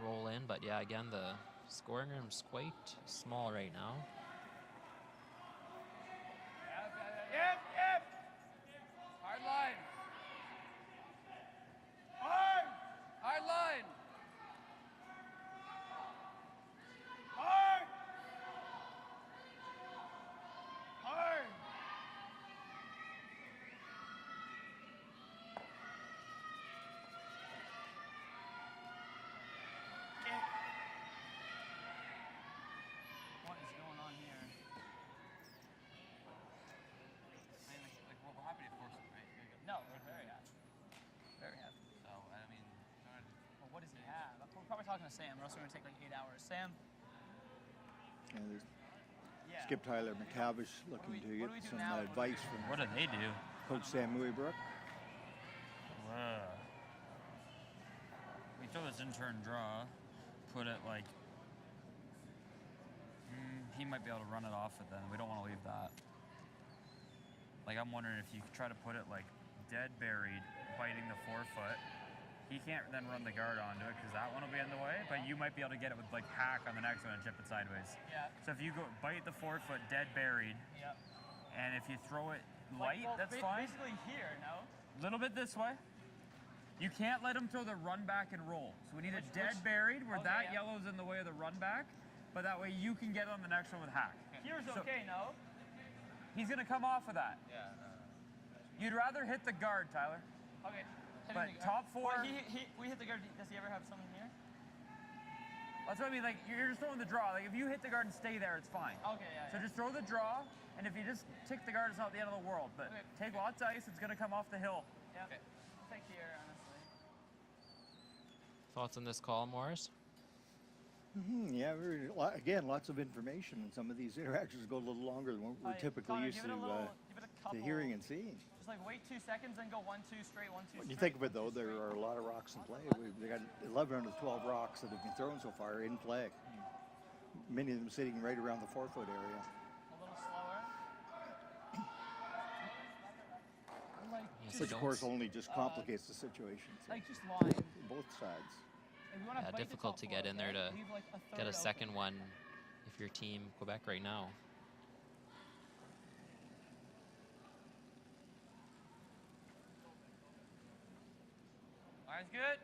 roll in, but yeah, again, the scoring room's quite small right now. Yep. Hard line. Hard. Hard line. Hard. Hard. What is going on here? I mean, like what happened to force it, right? There you go. No, we're very happy. Very happy. So, I mean, Well, what does he have? We're probably talking to Sam, or else we're going to take like 8 hours. Sam? And there's Yeah. Skip Tyler McTavish looking to what do we get do some now? advice from What do they do? Coach Sam Muybrook. We throw this intern draw, put it like. He might be able to run it off it then. We don't want to leave that. Like, I'm wondering if you try to put it like dead buried, biting the forefoot. He can't then run the guard onto it because that one will be in the way, but you might be able to get it with like hack on the next one and chip it sideways. Yeah. So if you go bite the forefoot dead buried, Yeah. and if you throw it light, Well, that's fine. Basically here, no? A little bit this way. You can't let him throw the run back and roll. So we need it dead buried where Okay, that yellow's in the way of the run back, but that way you can get on the next one with hack. Here's So- okay, no? He's gonna come off of that. Yeah. You'd rather hit the guard, Tyler. Okay. But top four. Well, we hit the guard. Does he ever have someone here? That's what I mean. Like you're just throwing the draw. Like if you hit the guard and stay there, it's fine. Okay, yeah. So just throw the draw, and if you just tick the guard, it's not the end of the world. But take lots of ice. It's gonna come off the hill. Yeah. Okay. Take here, honestly. Thoughts on this call, Morris? Yeah, again, lots of information, and some of these interactions go a little longer than what we're typically Connor, used give it a little, give it a couple, to hearing and seeing. Just like wait 2 seconds, then go 1, 2 straight, 1, 2 When straight. you think of it, though, there are a lot of rocks in play. They got 11 out of the 12 rocks that have been thrown so far in play. Many of them sitting right around the 4-foot area. A little slower. Yes, Which, I of course, don't- only just complicates the situation. Like just line. Both sides. If you wanna Yeah, bite the difficult top to get four, in there okay? to Leave like a get third a open. second one if you're Team Quebec right now. Line's good.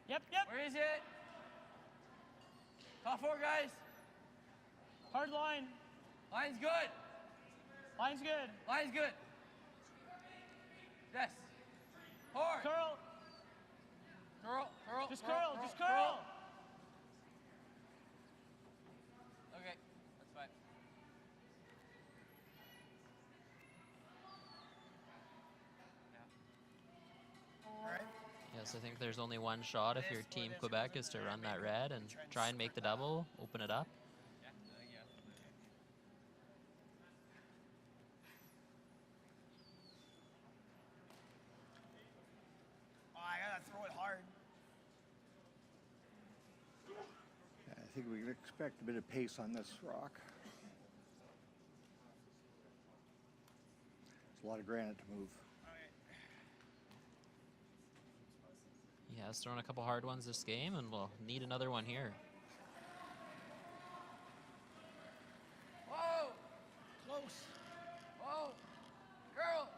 Yep. Where is it? Top four, guys. Hard line. Line's good. Line's good. Line's good. Yes. Hard. Curl. Curl. Just curl. Okay, that's fine. Yes, I think there's only one shot if you're Team Quebec is to run that red and try and make the double, open it up. Oh, I gotta throw it hard. I think we can expect a bit of pace on this rock. There's a lot of granite to move. He has thrown a couple hard ones this game, and we'll need another one here. Whoa. Close. Whoa. Girl.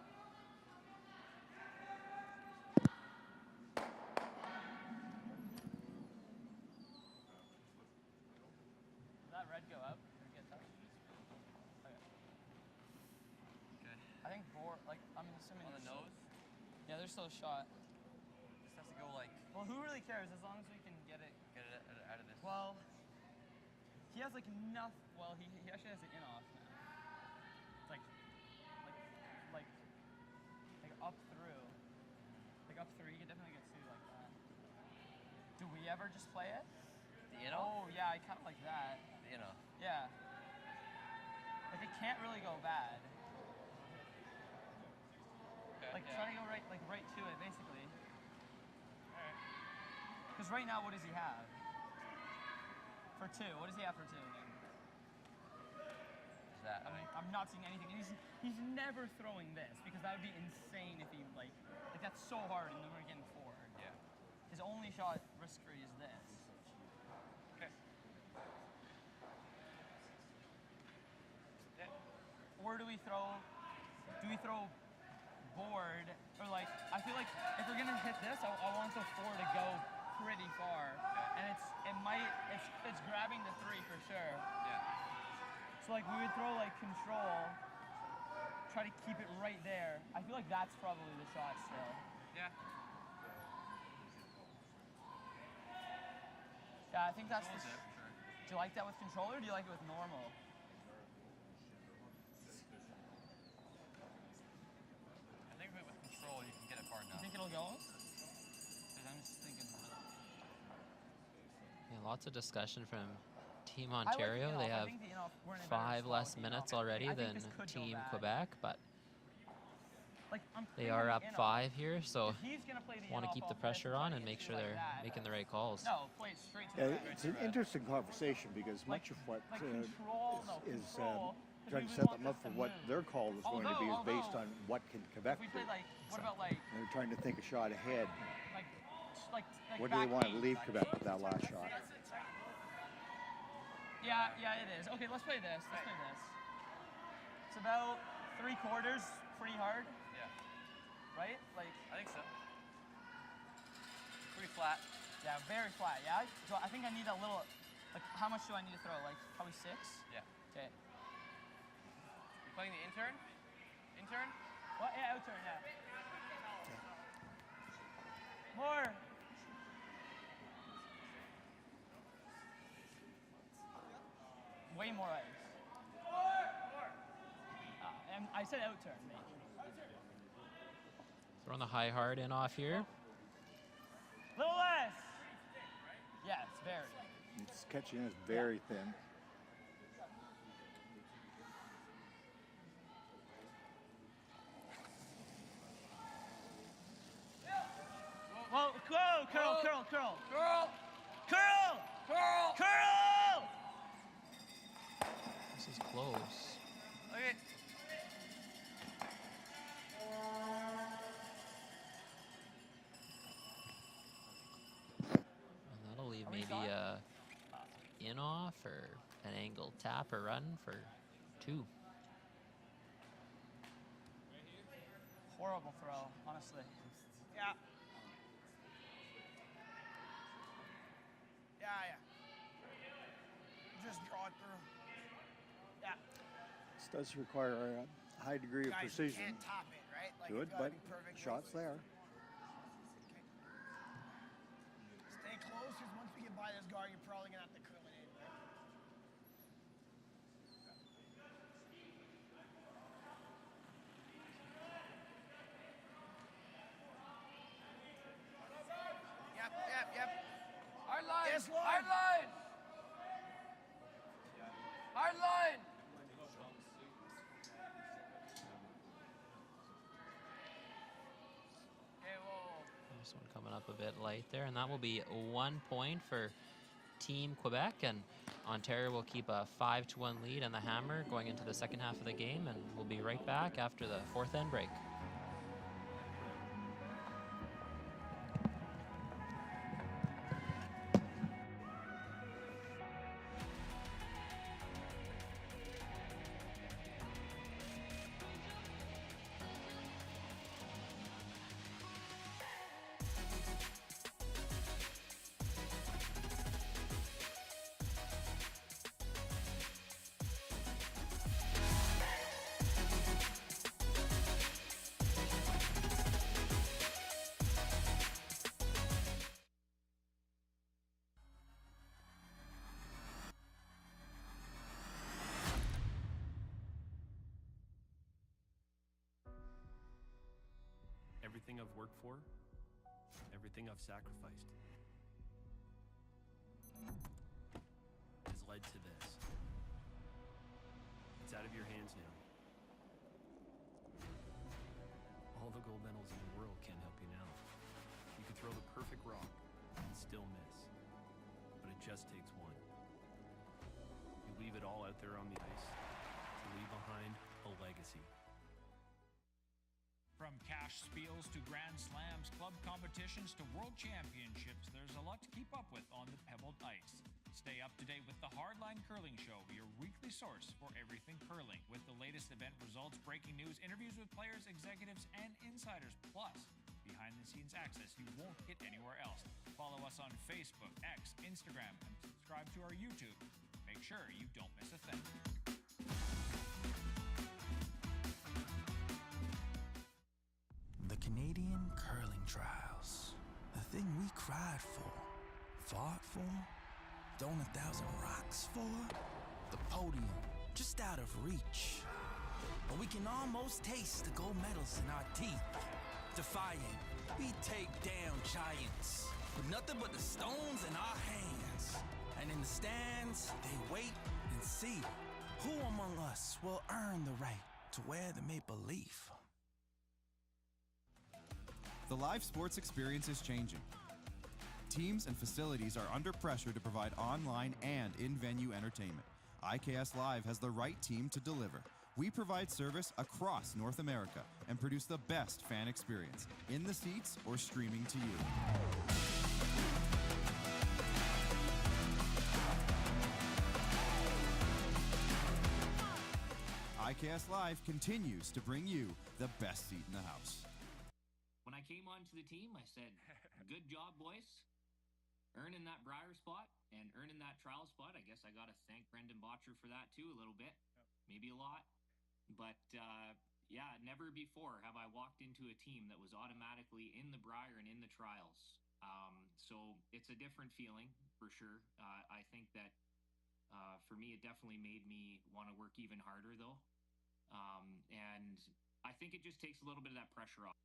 Did that red go up or get touched? Okay. I think I'm assuming On the nose. Yeah, there's still a shot. This has to go like. Well, who really cares as long as we can get it. Get it out of this. Well, he has like enough. Well, he actually has it in off now. It's like up through. Like up through, you can definitely get two like that. Do we ever just play it? The in-off? Oh yeah, I kind of like that. The in-off. Yeah. Like it can't really go bad. Okay, Like yeah. try to go right to it basically. Alright. Because right now, what does he have? For two, what does he have for two? Is that? I mean, I'm not seeing anything. And he's never throwing this because that would be insane if he like that's so hard and then we're getting forward. yeah. His only shot risk free is this. Okay. Or do we throw board or like I feel like if we're gonna hit this, I want the four to go pretty far, and it's grabbing the three for sure. Yeah. So like we would throw like control, try to keep it right there. I feel like that's probably the shot still. Yeah. Yeah, I think that's the. Control's it, for sure. Do you like that with control or do you like it with normal? I think with control, you can get it far You enough. think it'll go? Because I'm just thinking. Yeah, lots of discussion from Team I like the Ontario. They in-off. I have think the in-off, we're in a better 5 spot less with the minutes in-off. already I think than this could go Team bad. Quebec, but Like, I'm they putting are the up in-off. 5 here, so If he's gonna play the want to in-off keep the off this pressure and try on to and get make two sure like they're that, making the right calls. No, play it straight to Yeah, the net. it's an interesting conversation because Like- much of what like control, no, is control. trying to we set want them up this for to what move. their call is going to be is based Although, on what can Quebec If we do. played like, what about like They're trying to think a shot ahead. like What do they back want to eight? leave Quebec with that last shot? Yeah, it is. Okay, let's play this. Let's play this. It's about 3/4 free hard, Yeah, right? Like, I think so. Pretty flat. yeah, very flat. Yeah. So I think I need a little. Like, how much do I need to throw? Like, probably 6. Yeah. Okay. You playing the intern? Intern? What? Yeah, outturn. Yeah. More. Way more ice. And I said outturn, mate. Throwing the high hard in off here. Little less. Yes, very. It's catching is very thin. Well, curl. Curl! This is close. Okay. And that'll leave maybe a in off or an angle tap or run for 2. Horrible throw, honestly. Yeah. Yeah. Just draw it through. Yeah. This does require a high degree of Guys, precision. you can't top it, right? Like, Good, it's gotta but be perfect shots release. there. Stay close, because once we get by this guard, you're probably gonna have to curl it in, right? Yep. Hard line! Yes, Lord. Hard line! Hard line! Okay, whoa. This one coming up a bit light there, and that will be 1 point for Team Quebec, and Ontario will keep a 5-1 lead on the hammer going into the second half of the game, and we'll be right back after the 4th end break. Everything I've worked for, everything I've sacrificed, has led to this. It's out of your hands now. All the gold medals in the world can't help you now. You can throw the perfect rock and still miss, but it just takes one. You leave it all out there on the ice to leave behind a legacy. From cash spiels to Grand Slams, club competitions to world championships, there's a lot to keep up with on the pebbled ice. Stay up to date with the Hardline Curling Show, your weekly source for everything curling, with the latest event results, breaking news, interviews with players, executives, and insiders, plus behind-the-scenes access you won't get anywhere else. Follow us on Facebook, X, Instagram, and subscribe to our YouTube. Make sure you don't miss a thing. The Canadian curling trials. The thing we cried for, fought for, thrown 1,000 rocks for. The podium, just out of reach. But we can almost taste the gold medals in our teeth. Defiant, we take down giants with nothing but the stones in our hands. And in the stands, they wait and see who among us will earn the right to wear the maple leaf. The live sports experience is changing. Teams and facilities are under pressure to provide online and in-venue entertainment. IKS Live has the right team to deliver. We provide service across North America and produce the best fan experience, in the seats or streaming to you. IKS Live continues to bring you the best seat in the house. When I came onto the team, I said, good job, boys. Earning that Briar spot and earning that trial spot. I guess I got to thank Brendan Botcher for that too, a little bit, maybe a lot. But yeah, never before have I walked into a team that was automatically in the Briar and in the trials. So it's a different feeling for sure. I think that for me, it definitely made me want to work even harder though. And I think it just takes a little bit of that pressure off.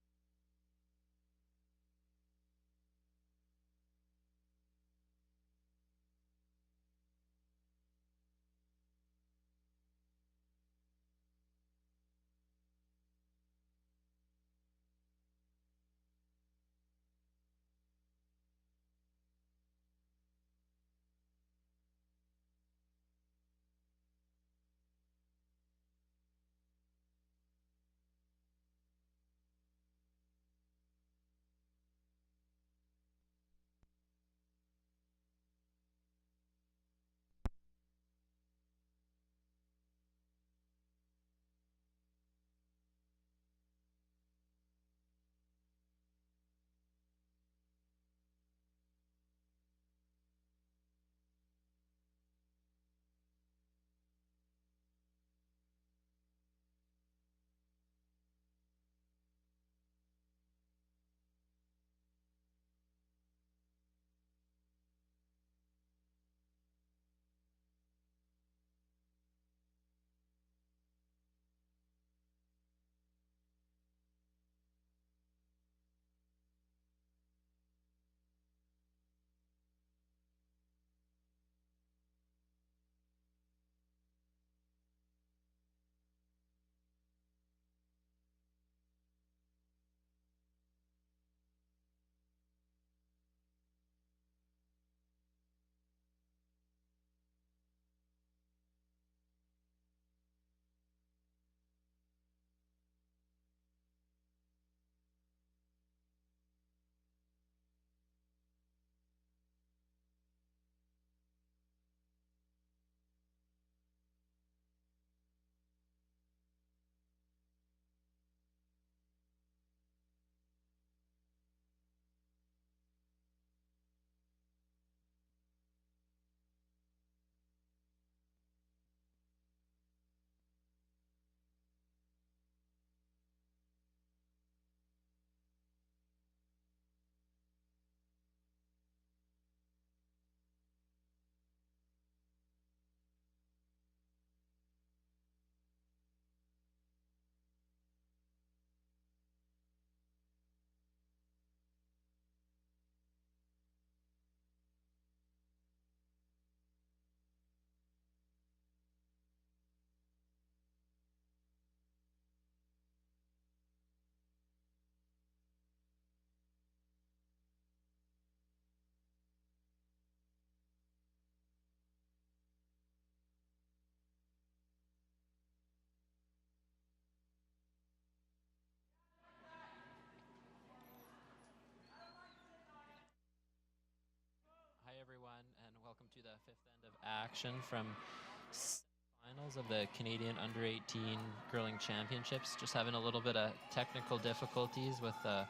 Hi everyone, and welcome to the fifth end of action from finals of the Canadian Under-18 Curling Championships. Just having a little bit of technical difficulties with the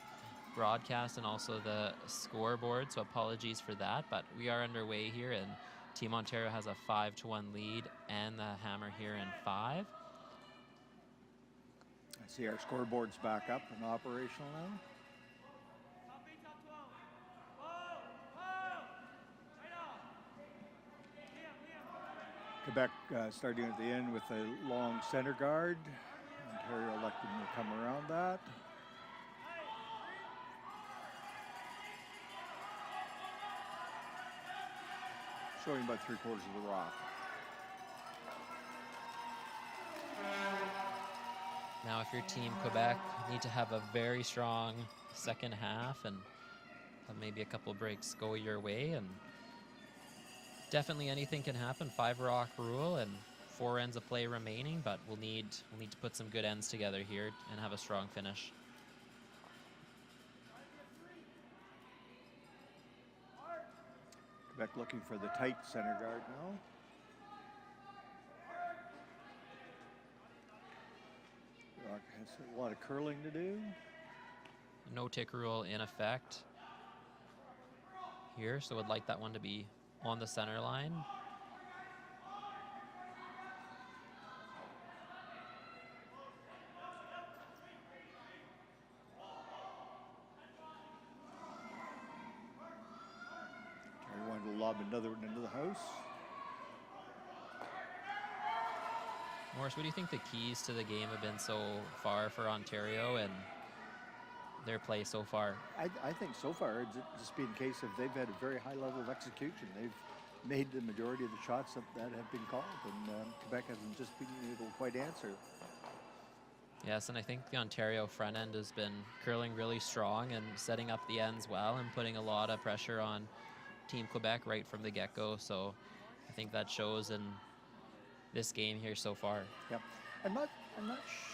broadcast and also the scoreboard, so apologies for that. But we are underway here, and Team Ontario has a 5-1 lead, and the Hammer here in 5. I see our scoreboard's back up and operational now. Quebec starting at the end with a long center guard. Ontario electing to come around that. Showing about 3/4 of the rock. Now if you're Team Quebec, you need to have a very strong second half and have maybe a couple breaks go your way, and Definitely anything can happen. 5 rock rule and 4 ends of play remaining, but we'll need to put some good ends together here and have a strong finish. Quebec looking for the tight center guard now. Rock has a lot of curling to do. No tick rule in effect here, so would like that one to be on the center line. Terry wanted to lob another one into the house. Morris, what do you think the keys to the game have been so far for Ontario and their play so far? I think so far it's just been a case of they've had a very high level of execution. They've made the majority of the shots that have been called, and Quebec hasn't just been able to quite answer. Yes, and I think the Ontario front end has been curling really strong and setting up the ends well and putting a lot of pressure on Team Quebec right from the get-go. So I think that shows in this game here so far. Yep. I'm not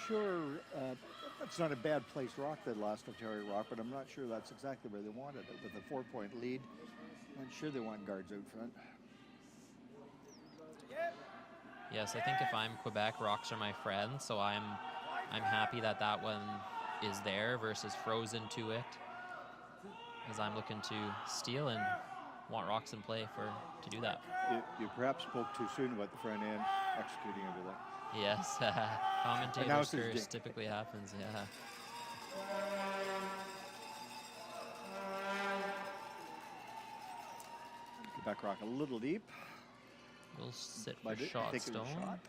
sure. It's not a bad placed rock that lost Ontario rock, but I'm not sure that's exactly where they wanted it. With a 4-point lead, I'm sure they want guards out front. Yes, I think if I'm Quebec, rocks are my friend, so I'm happy that that one is there versus frozen to it, as I'm looking to steal and want rocks in play to do that. You perhaps spoke too soon about the front end executing everything. Yes, commentator's curse typically happens, yeah. Quebec rock a little deep. We'll sit for shot stone. Shot.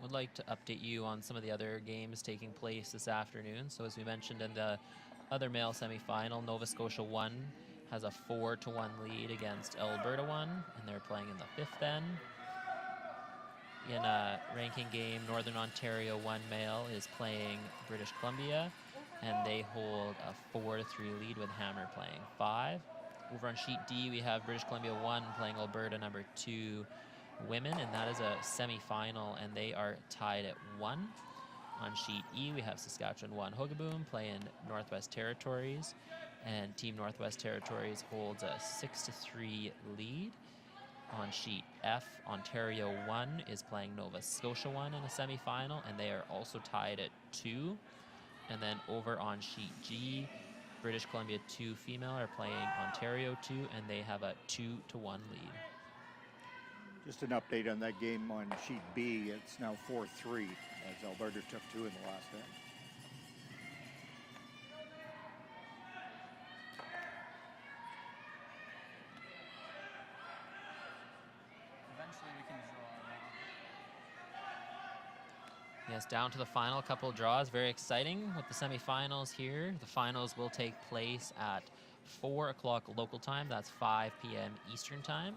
Would like to update you on some of the other games taking place this afternoon. So as we mentioned in the other male semifinal, Nova Scotia 1 has a 4-1 lead against Alberta 1, and they're playing in the 5th end. In a ranking game, Northern Ontario 1 male is playing British Columbia, and they hold a 4-3 lead with Hammer playing 5. Over on sheet D, we have British Columbia 1 playing Alberta number 2 women, and that is a semi-final, and they are tied at 1. On sheet E, we have Saskatchewan 1 Hogaboom playing Northwest Territories, and Team Northwest Territories holds a 6-3 lead. On sheet F, Ontario 1 is playing Nova Scotia 1 in a semi-final, and they are also tied at 2. And then over on sheet G, British Columbia 2 female are playing Ontario 2, and they have a 2-1 lead. Just an update on that game on sheet B. It's now 4-3 as Alberta took 2 in the last end. Eventually we can draw now. Yes, down to the final couple of draws. Very exciting with the semifinals here. The finals will take place at 4 o'clock local time. That's 5 p.m. Eastern time.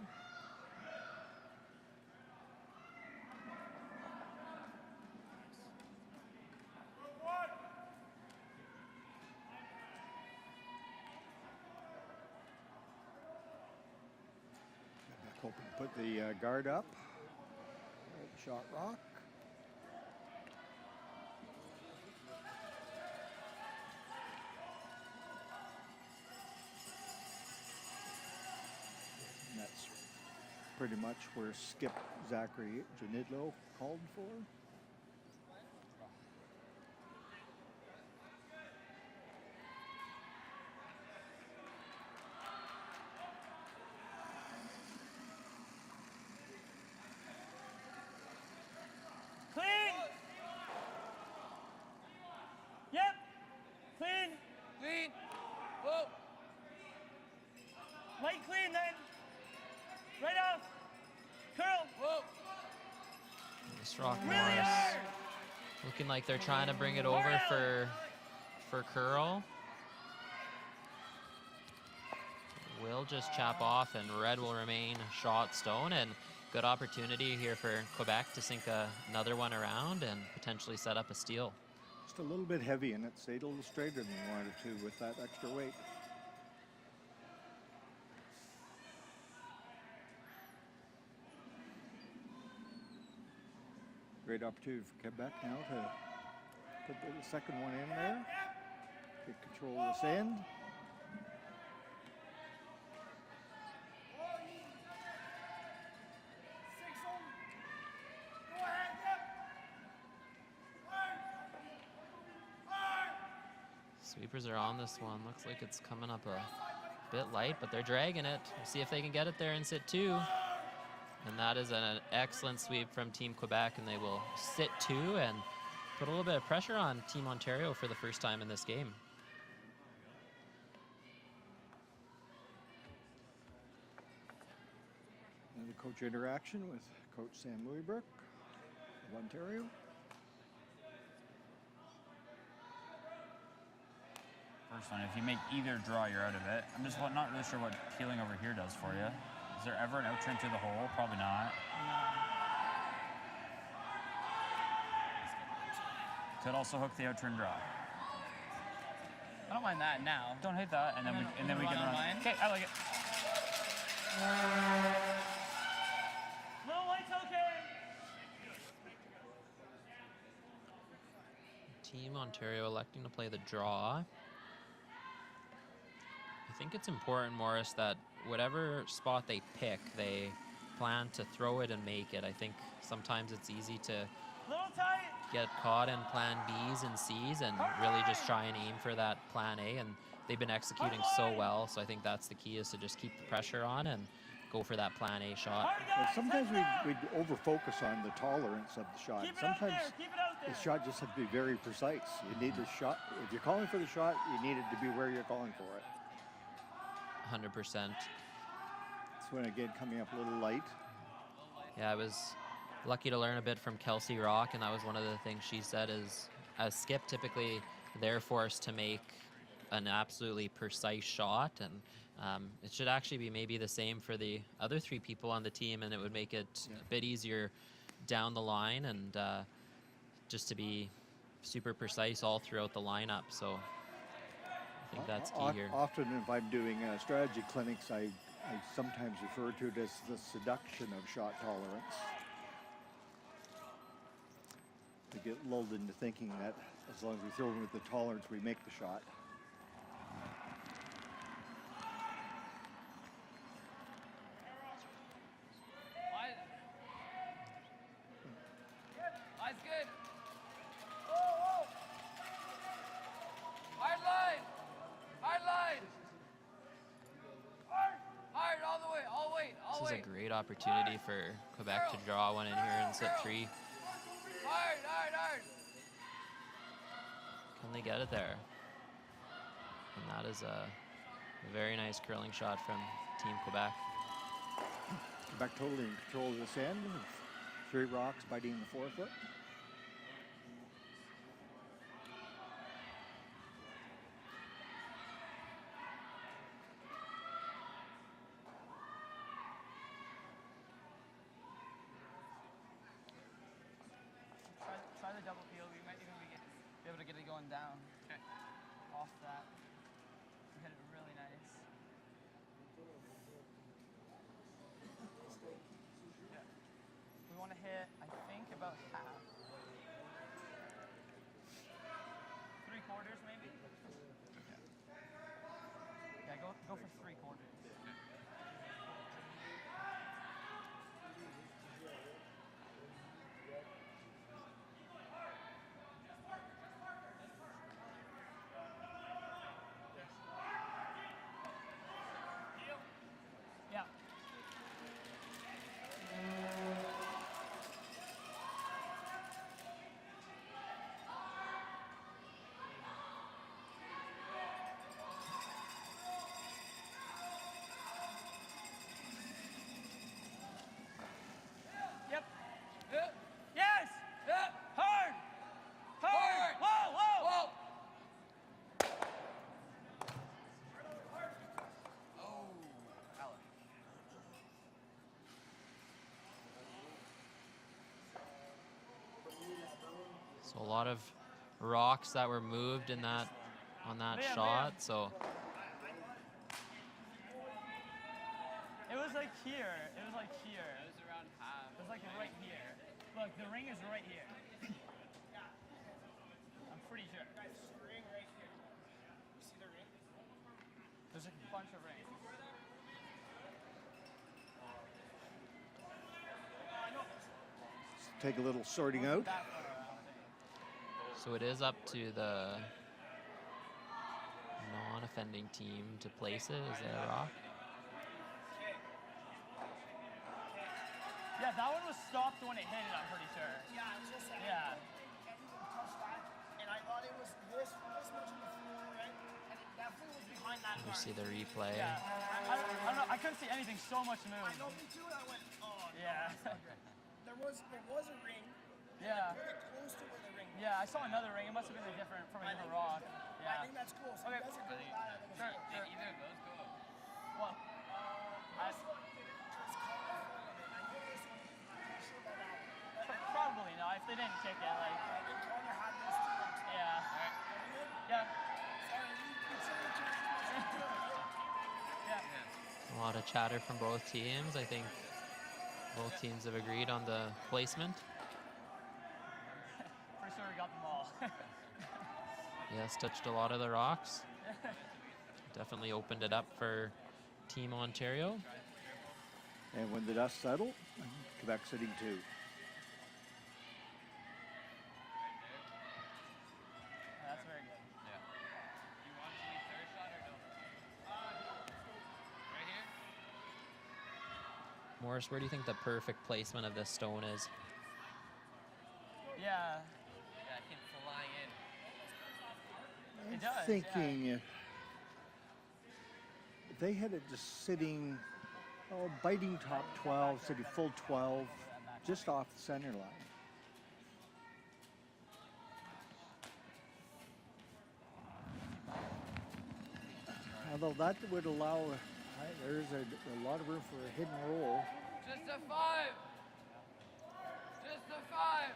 Hoping to put the guard up. Shot rock. And that's pretty much where Skip Zachary Janidlo called for. Clean! Yep. Rock Morris. Looking like they're trying to bring it over for curl. Will just chap off, and red will remain shot stone, and good opportunity here for Quebec to sink another one around and potentially set up a steal. Just a little bit heavy, and it stayed a little straighter than you wanted to with that extra weight. Great opportunity for Quebec now to put the second one in there. Get control of this end. Sweepers are on this one. Looks like it's coming up a bit light, but they're dragging it. We'll see if they can get it there and sit two. And that is an excellent sweep from Team Quebec, and they will sit two and put a little bit of pressure on Team Ontario for the first time in this game. And the coach interaction with Coach Sam Louisbrook of Ontario. First one, if you make either draw, you're out of it. I'm just not really sure what peeling over here does for you. Is there ever an out turn through the hole? Probably not. Could also hook the out turn draw. I don't mind that now. Don't hate that, and then we can run. Okay, I like it. Little light's okay. Team Ontario electing to play the draw. I think it's important, Morris, that whatever spot they pick, they plan to throw it and make it. I think sometimes it's easy to get caught in plan Bs and Cs and really just try and aim for that plan A, and they've been executing so well, so I think that's the key, is to just keep the pressure on and go for that plan A shot. Well, sometimes we over-focus on the tolerance of the shot. Sometimes the shot just has to be very precise. You need the shot. If you're calling for the shot, you need it to be where you're calling for it. 100%. This one again coming up a little light. Yeah, I was lucky to learn a bit from Kelsey Rock, and that was one of the things she said is, as skip, typically they're forced to make an absolutely precise shot, and it should actually be maybe the same for the other three people on the team, and it would make it a bit easier down the line, and just to be super precise all throughout the lineup. So I think that's key here. Often if I'm doing strategy clinics, I sometimes refer to it as the seduction of shot tolerance. We get lulled into thinking that as long as we throw in with the tolerance, we make the shot. Line's good. Oh. Hard line. Hard line. Hard all the way. All weight. All This weight. is a great opportunity for Quebec to draw one in here and sit three. Hard. Can they get it there? And that is a very nice curling shot from Team Quebec. Quebec totally in control of this end. 3 rocks biting the 4-foot. Try the double peel. We might even be able to get it going down. Okay. Off that. We hit it really nice. Yeah. We want to hit, I think, about half. 3/4 maybe? Yeah, go for 3/4. So a lot of rocks that were moved in that on that shot. So it was like here. It was like here. It was around half. It was like right here. Look, the ring is right here. I'm pretty sure. Guys, there's a ring right here. You see the ring? There's like a bunch of rings. Take a little sorting out. So it is up to the non-offending team to place it. Is that a rock? Yeah, that one was stopped when it hit it, I'm pretty sure. Yeah, I was just saying. Yeah. Anyone touched that, and I thought it was this much on the floor, right? And it definitely was behind that You bar. see the replay. Yeah. I don't know. I couldn't see anything. So much move. I know, me too. I went, oh. Yeah. There was a ring. Yeah. Really close to where the ring was. Yeah, I saw another ring. It must have been from a different rock. I Yeah. think that's cool. So Okay. you guys are good with that. I think it's Sure, cool. sure. Either of those go. Well, probably not. If they didn't kick it, like. I think Connor had this too. Yeah. Yeah. A lot of chatter from both teams. I think both teams have agreed on the placement. Pretty sure we got them all. Yes, touched a lot of the rocks. Definitely opened it up for Team Ontario. And when the dust settled, Quebec sitting 2. That's very good. Yeah. You want to be third shot or no? Right here? Morris, where do you think the perfect placement of this stone is? Yeah. Yeah, I can fly in. It does, Thinking if they had it just sitting, biting top 12, sitting full 12, just off the center line. Although that would allow, there's a lot of room for a hidden roll. Just a 5. Just a 5.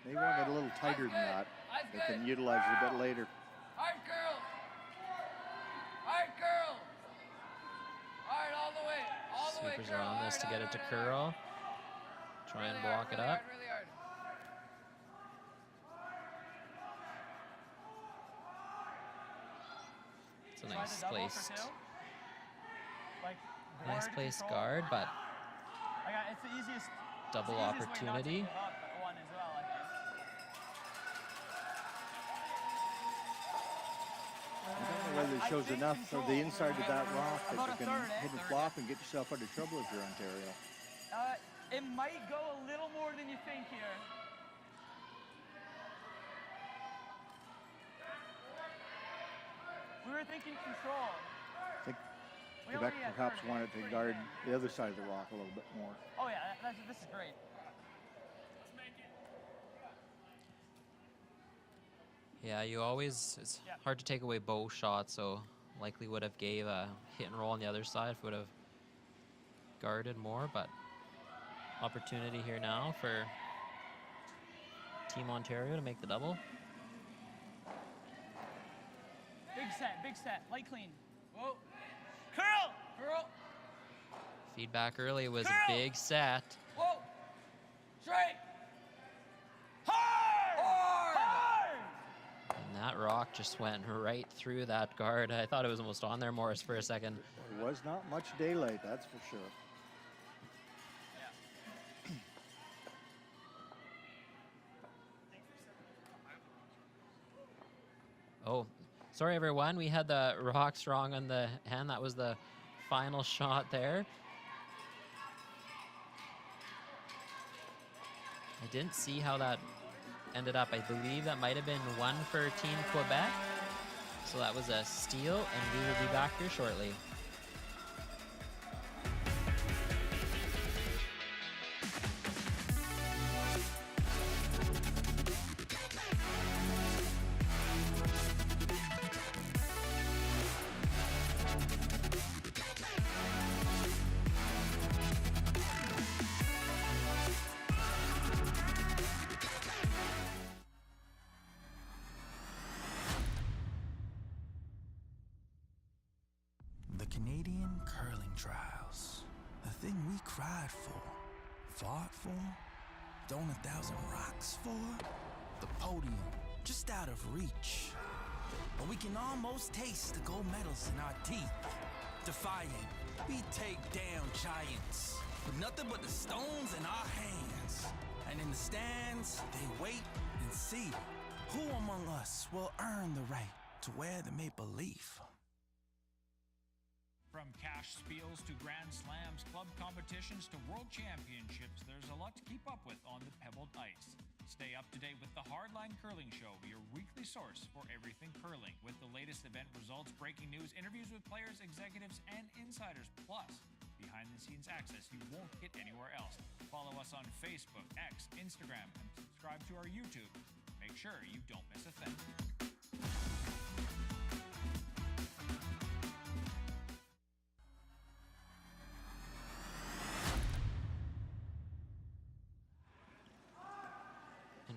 They want it a little tighter than that. They can utilize it a bit later. Hard curl. Hard curl. Hard all the way. All the way. Supers Curl. are on this to Hard, get it to hard, hard, curl. Try and block it up. Really hard. It's a Try nice the double for placed, 2. Like, nice guard placed control. guard, but It's the easiest. double it's the easiest way not to opportunity. give up one as well, I think. I don't know whether it shows enough of the inside of that rock that About you a can third, hit and flop and get yourself out of trouble if you're Ontario. It might go a little more than you think here. We were thinking control. I think We Quebec already had perhaps 30. wanted to Pretty guard good. the other side of the rock a little bit more. Oh yeah, this is great. Yeah, you always, it's Yeah. hard to take away bow shots, so likely would have gave a hit and roll on the other side if would have guarded more, but opportunity here now for Team Ontario to make the double. Big set, light clean. Whoa. Curl! Curl! Feedback early was Curl! a big set. Whoa. Straight. Hard! Hard! And that rock just went right through that guard. I thought it was almost on there, Morris, for a second. There was not much daylight, that's for sure. Oh, sorry everyone. We had the rocks wrong on the hand. That was the final shot there. I didn't see how that ended up. I believe that might have been one for Team Quebec. So that was a steal, and we will be back here shortly. Canadian curling trials. The thing we cried for, fought for, thrown 1,000 rocks for. The podium, just out of reach. But we can almost taste the gold medals in our teeth. Defiant, we take down giants with nothing but the stones in our hands. And in the stands, they wait and see who among us will earn the right to wear the maple leaf. From cash spiels to Grand Slams, club competitions to world championships, there's a lot to keep up with on the pebbled ice. Stay up to date with the Hardline Curling Show, your weekly source for everything curling, with the latest event results, breaking news, interviews with players, executives, and insiders, plus behind-the-scenes access you won't get anywhere else. Follow us on Facebook, X, Instagram, and subscribe to our YouTube. Make sure you don't miss a thing.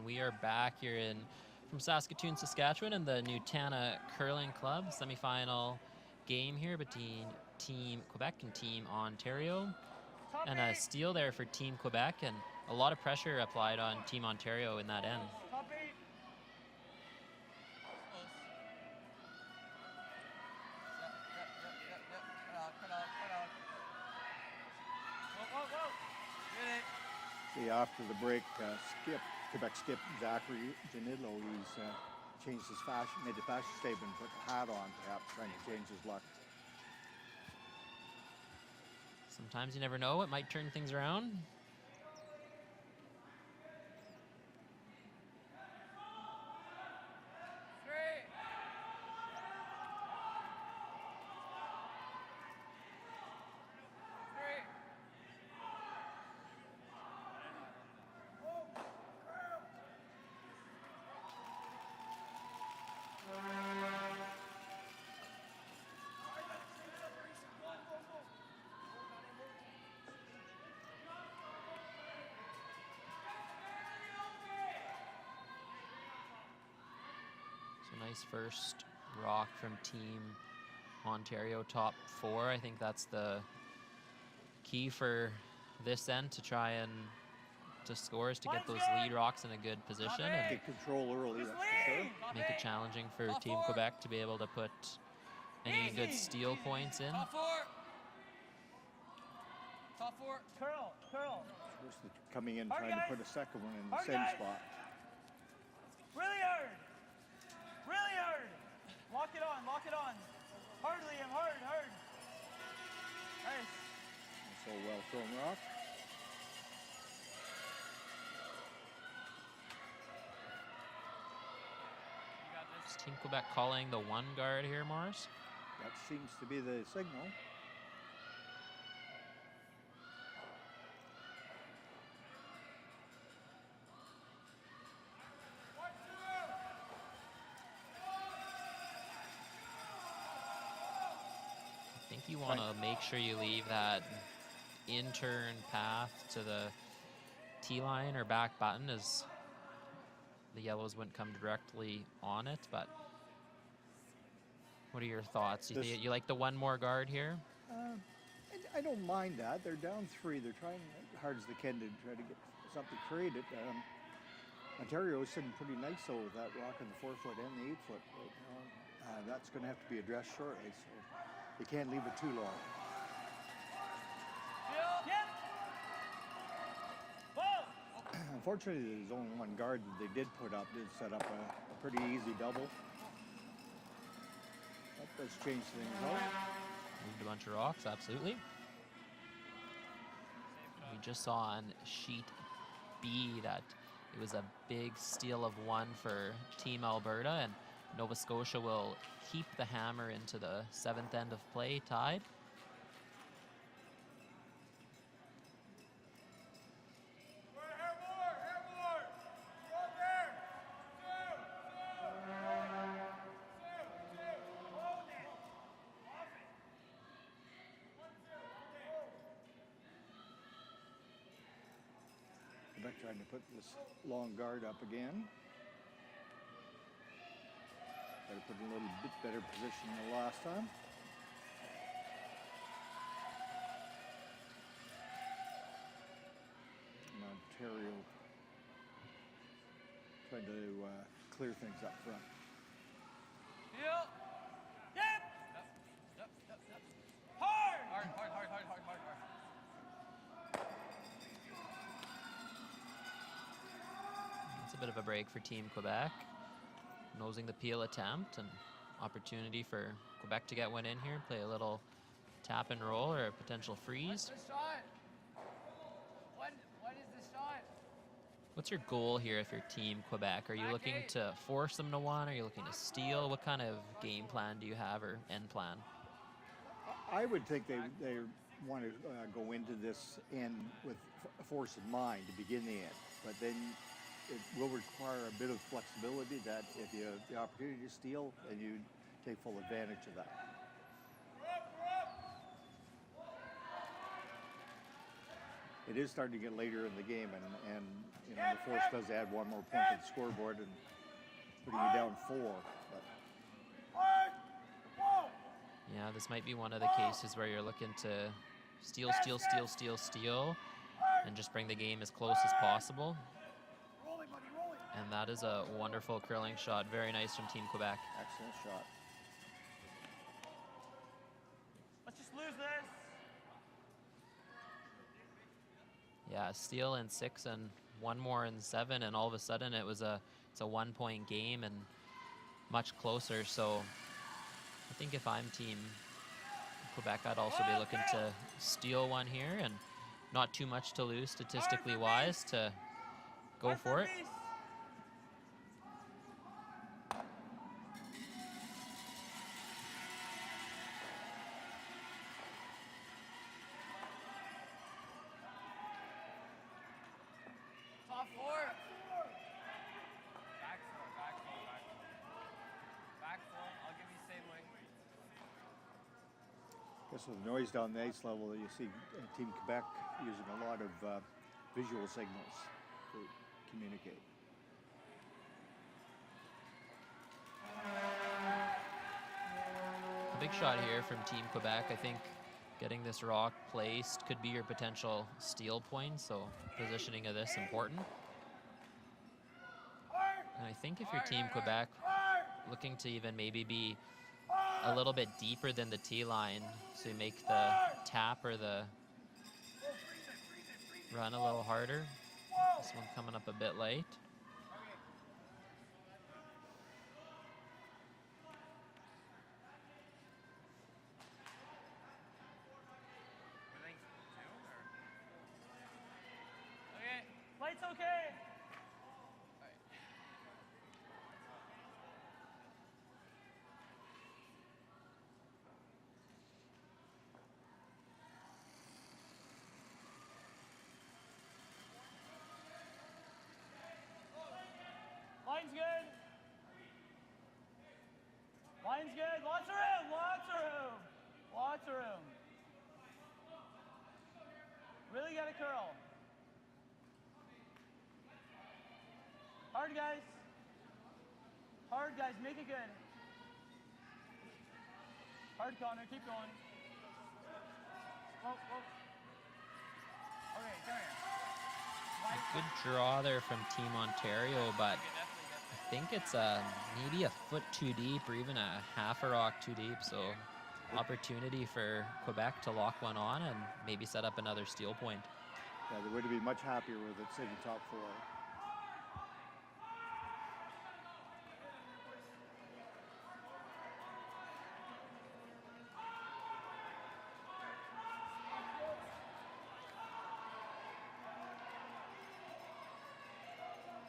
We are back here from Saskatoon, Saskatchewan, in the Nutana Curling Club semifinal game here between Team Quebec and Team Ontario. And a steal there for Team Quebec, and a lot of pressure applied on Team Ontario in that end. Top 8. See, after the break, Quebec skip Zachary Janidlo, he's changed his fashion, made a fashion statement, put the hat on, perhaps trying to change his luck. Sometimes you never know, it might turn things around. Nice first rock from Team Ontario, top 4. I think that's the key for this end to try and to score, is to get those lead rocks in a good position and get control early, that's for sure. Make it challenging for Team Quebec to be able to put any good steal points in. Top 4. Top 4. Curl. Supposed to coming in trying to put a second one in the same spot. Really hard. Lock it on. Hard, Liam, hard. Nice. So well thrown rock. You got this. Is Team Quebec calling the 1 guard here, Morris? That seems to be the signal. You want to make sure you leave that in-turn path to the T-line or back button, as the yellows wouldn't come directly on it. But what are your thoughts? You like the 1 more guard here? I don't mind that. They're down 3. They're trying as hard as they can to try to get something created. Ontario is sitting pretty nice though with that rock in the 4-foot and the 8-foot right now. That's going to have to be addressed shortly. So they can't leave it too long. Yep. Unfortunately, there's only 1 guard that they did put up. Did set up a pretty easy double. That does change things out. Moved a bunch of rocks, absolutely. We just saw on sheet B that it was a big steal of 1 for Team Alberta, and Nova Scotia will keep the hammer into the 7th end of play, tied. Quebec trying to put this long guard up again. Got to put in a little bit better position than last time. to clear things up front. Yep. Yep. Yep. Hard. Hard. It's a bit of a break for Team Quebec. Nosing the peel attempt and opportunity for Quebec to get one in here, play a little tap and roll or a potential freeze. What's the shot? What is the shot? What's your goal here if you're Team Quebec? Are you looking to force them to one? Are you looking to steal? What kind of game plan do you have, or end plan? I would think they want to go into this end with force in mind to begin the end, but then it will require a bit of flexibility that if you have the opportunity to steal, then you take full advantage of that. It is starting to get later in the game, and you know, the force does add one more point to the scoreboard and putting you down 4. But Yeah, this might be one of the cases where you're looking to steal, and just bring the game as close as possible. And that is a wonderful curling shot. Very nice from Team Quebec. Excellent shot. Let's just lose this. Yeah, steal in 6 and one more in 7, and all of a sudden it's a 1-point game and much closer. So I think if I'm Team Quebec, I'd also be looking to steal one here, and not too much to lose statistically wise to go for it. Top 4. Back 4. I'll give you the same way. Guess with the noise down the ice level, you see Team Quebec using a lot of visual signals to communicate. A big shot here from Team Quebec. I think getting this rock placed could be your potential steal point, so positioning of this important. And I think if you're Team Quebec, looking to even maybe be a little bit deeper than the T line, so you make the tap or the run a little harder. This one coming up a bit late. Light's okay. Line's good. Line's good. Lots of room. Lots of room. Really got to curl. Hard, guys. Make it good. Hard, Connor. Keep going. Whoa. Okay, come here. Good draw there from Team Ontario, but I think it's maybe a foot too deep, or even a half a rock too deep. So opportunity for Quebec to lock one on and maybe set up another steal point. Yeah, they would be much happier with it sitting top 4.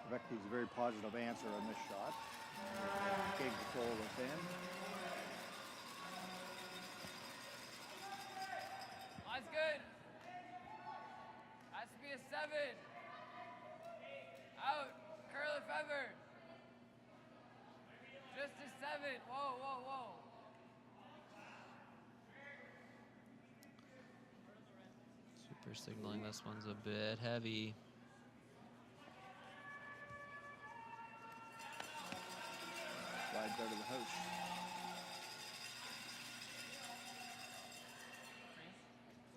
Quebec needs a very positive answer on this shot. Game control within. That's good. Has to be a 7. Out. Curl if ever. Just a 7. Whoa. Super signaling this one's a bit heavy. Slides out of the house.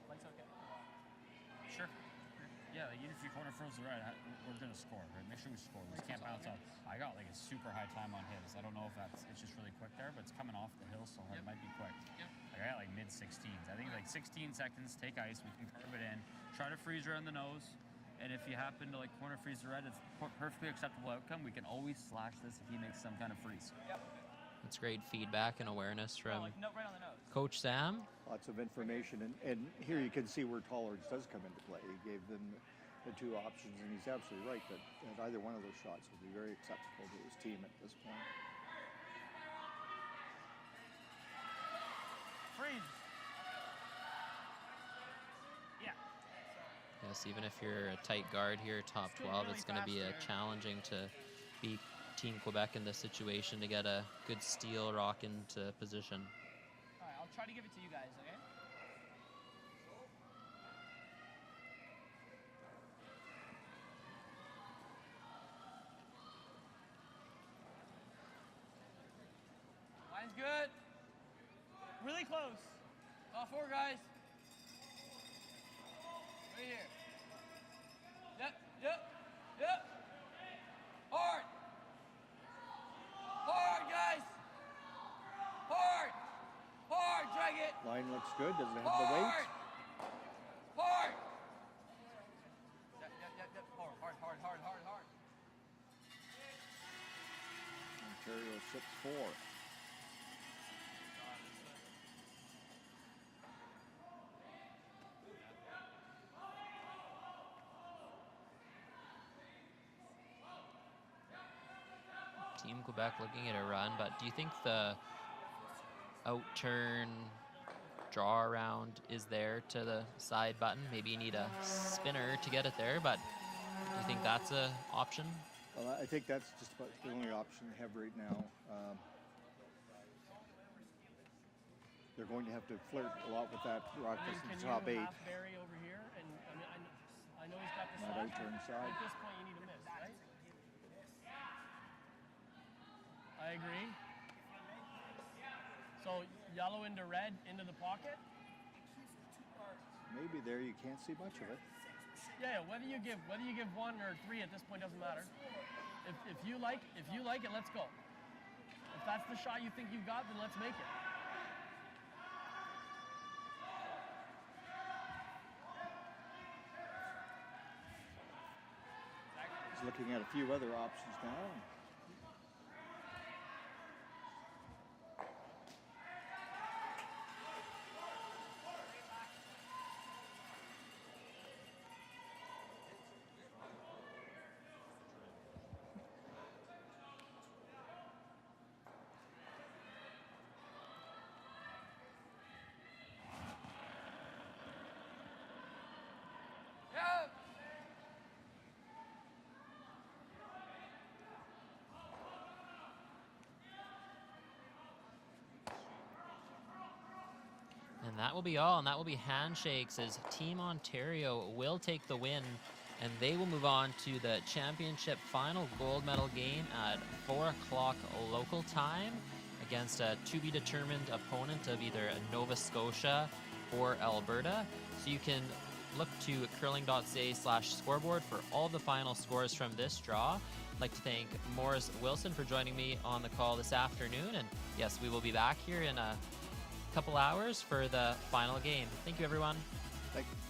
Light's okay. Sure. Yeah, the unity corner corner froze the red, we're gonna score, right? Make sure we score. We just can't bounce off. I got like a super high time on his. I don't know if it's just really quick there, but it's coming off the hill, so it might be quick. Like, I got like mid-16s. I think like 16 seconds, take ice, we can carve it in, try to freeze her on the nose, and if you happen to like corner freeze the red, it's perfectly acceptable outcome. We can always slash this if he makes some kind of freeze. That's great feedback and awareness from right on the nose. Coach Sam. Lots of information, and here you can see where tolerance does come into play. He gave them the two options, and he's absolutely right that either one of those shots would be very acceptable to his team at this point. Freeze. Yeah. Yes, even if you're a tight guard here, top 12, it's going to be challenging to beat Team Quebec in this situation to get a good steal rock into position. All right, I'll try to give it to you guys, okay? Line's good. Really close. All four guys. Right here. Yep. Hard. Hard, guys. Hard, drag it. Line looks good. Does it have the weight? Hard. Yep. Hard. Ontario 6-4. Team Quebec looking at a run, but do you think the out-turn draw around is there to the side button? Maybe you need a spinner to get it there, but do you think that's an option? Well, I think that's just about the only option they have right now. They're going to have to flirt a lot with that rock distance top 8. Can you half Barry over here? And I know he's got the Not slash. out-turn side. At this point, you need to miss, right? I agree. So yellow into red into the pocket. Maybe there you can't see much of it. Yeah. Whether you give 1 or 3 at this point doesn't matter. If you like it, let's go. If that's the shot you think you've got, then let's make it. He's looking at a few other options now. Yep. And that will be all, and that will be handshakes as Team Ontario will take the win, and they will move on to the championship final gold medal game at 4 o'clock local time against a to-be-determined opponent of either Nova Scotia or Alberta. So you can look to curling.ca/scoreboard for all the final scores from this draw. I'd like to thank Morris Wilson for joining me on the call this afternoon, and yes, we will be back here in a couple hours for the final game. Thank you, everyone. Thank you.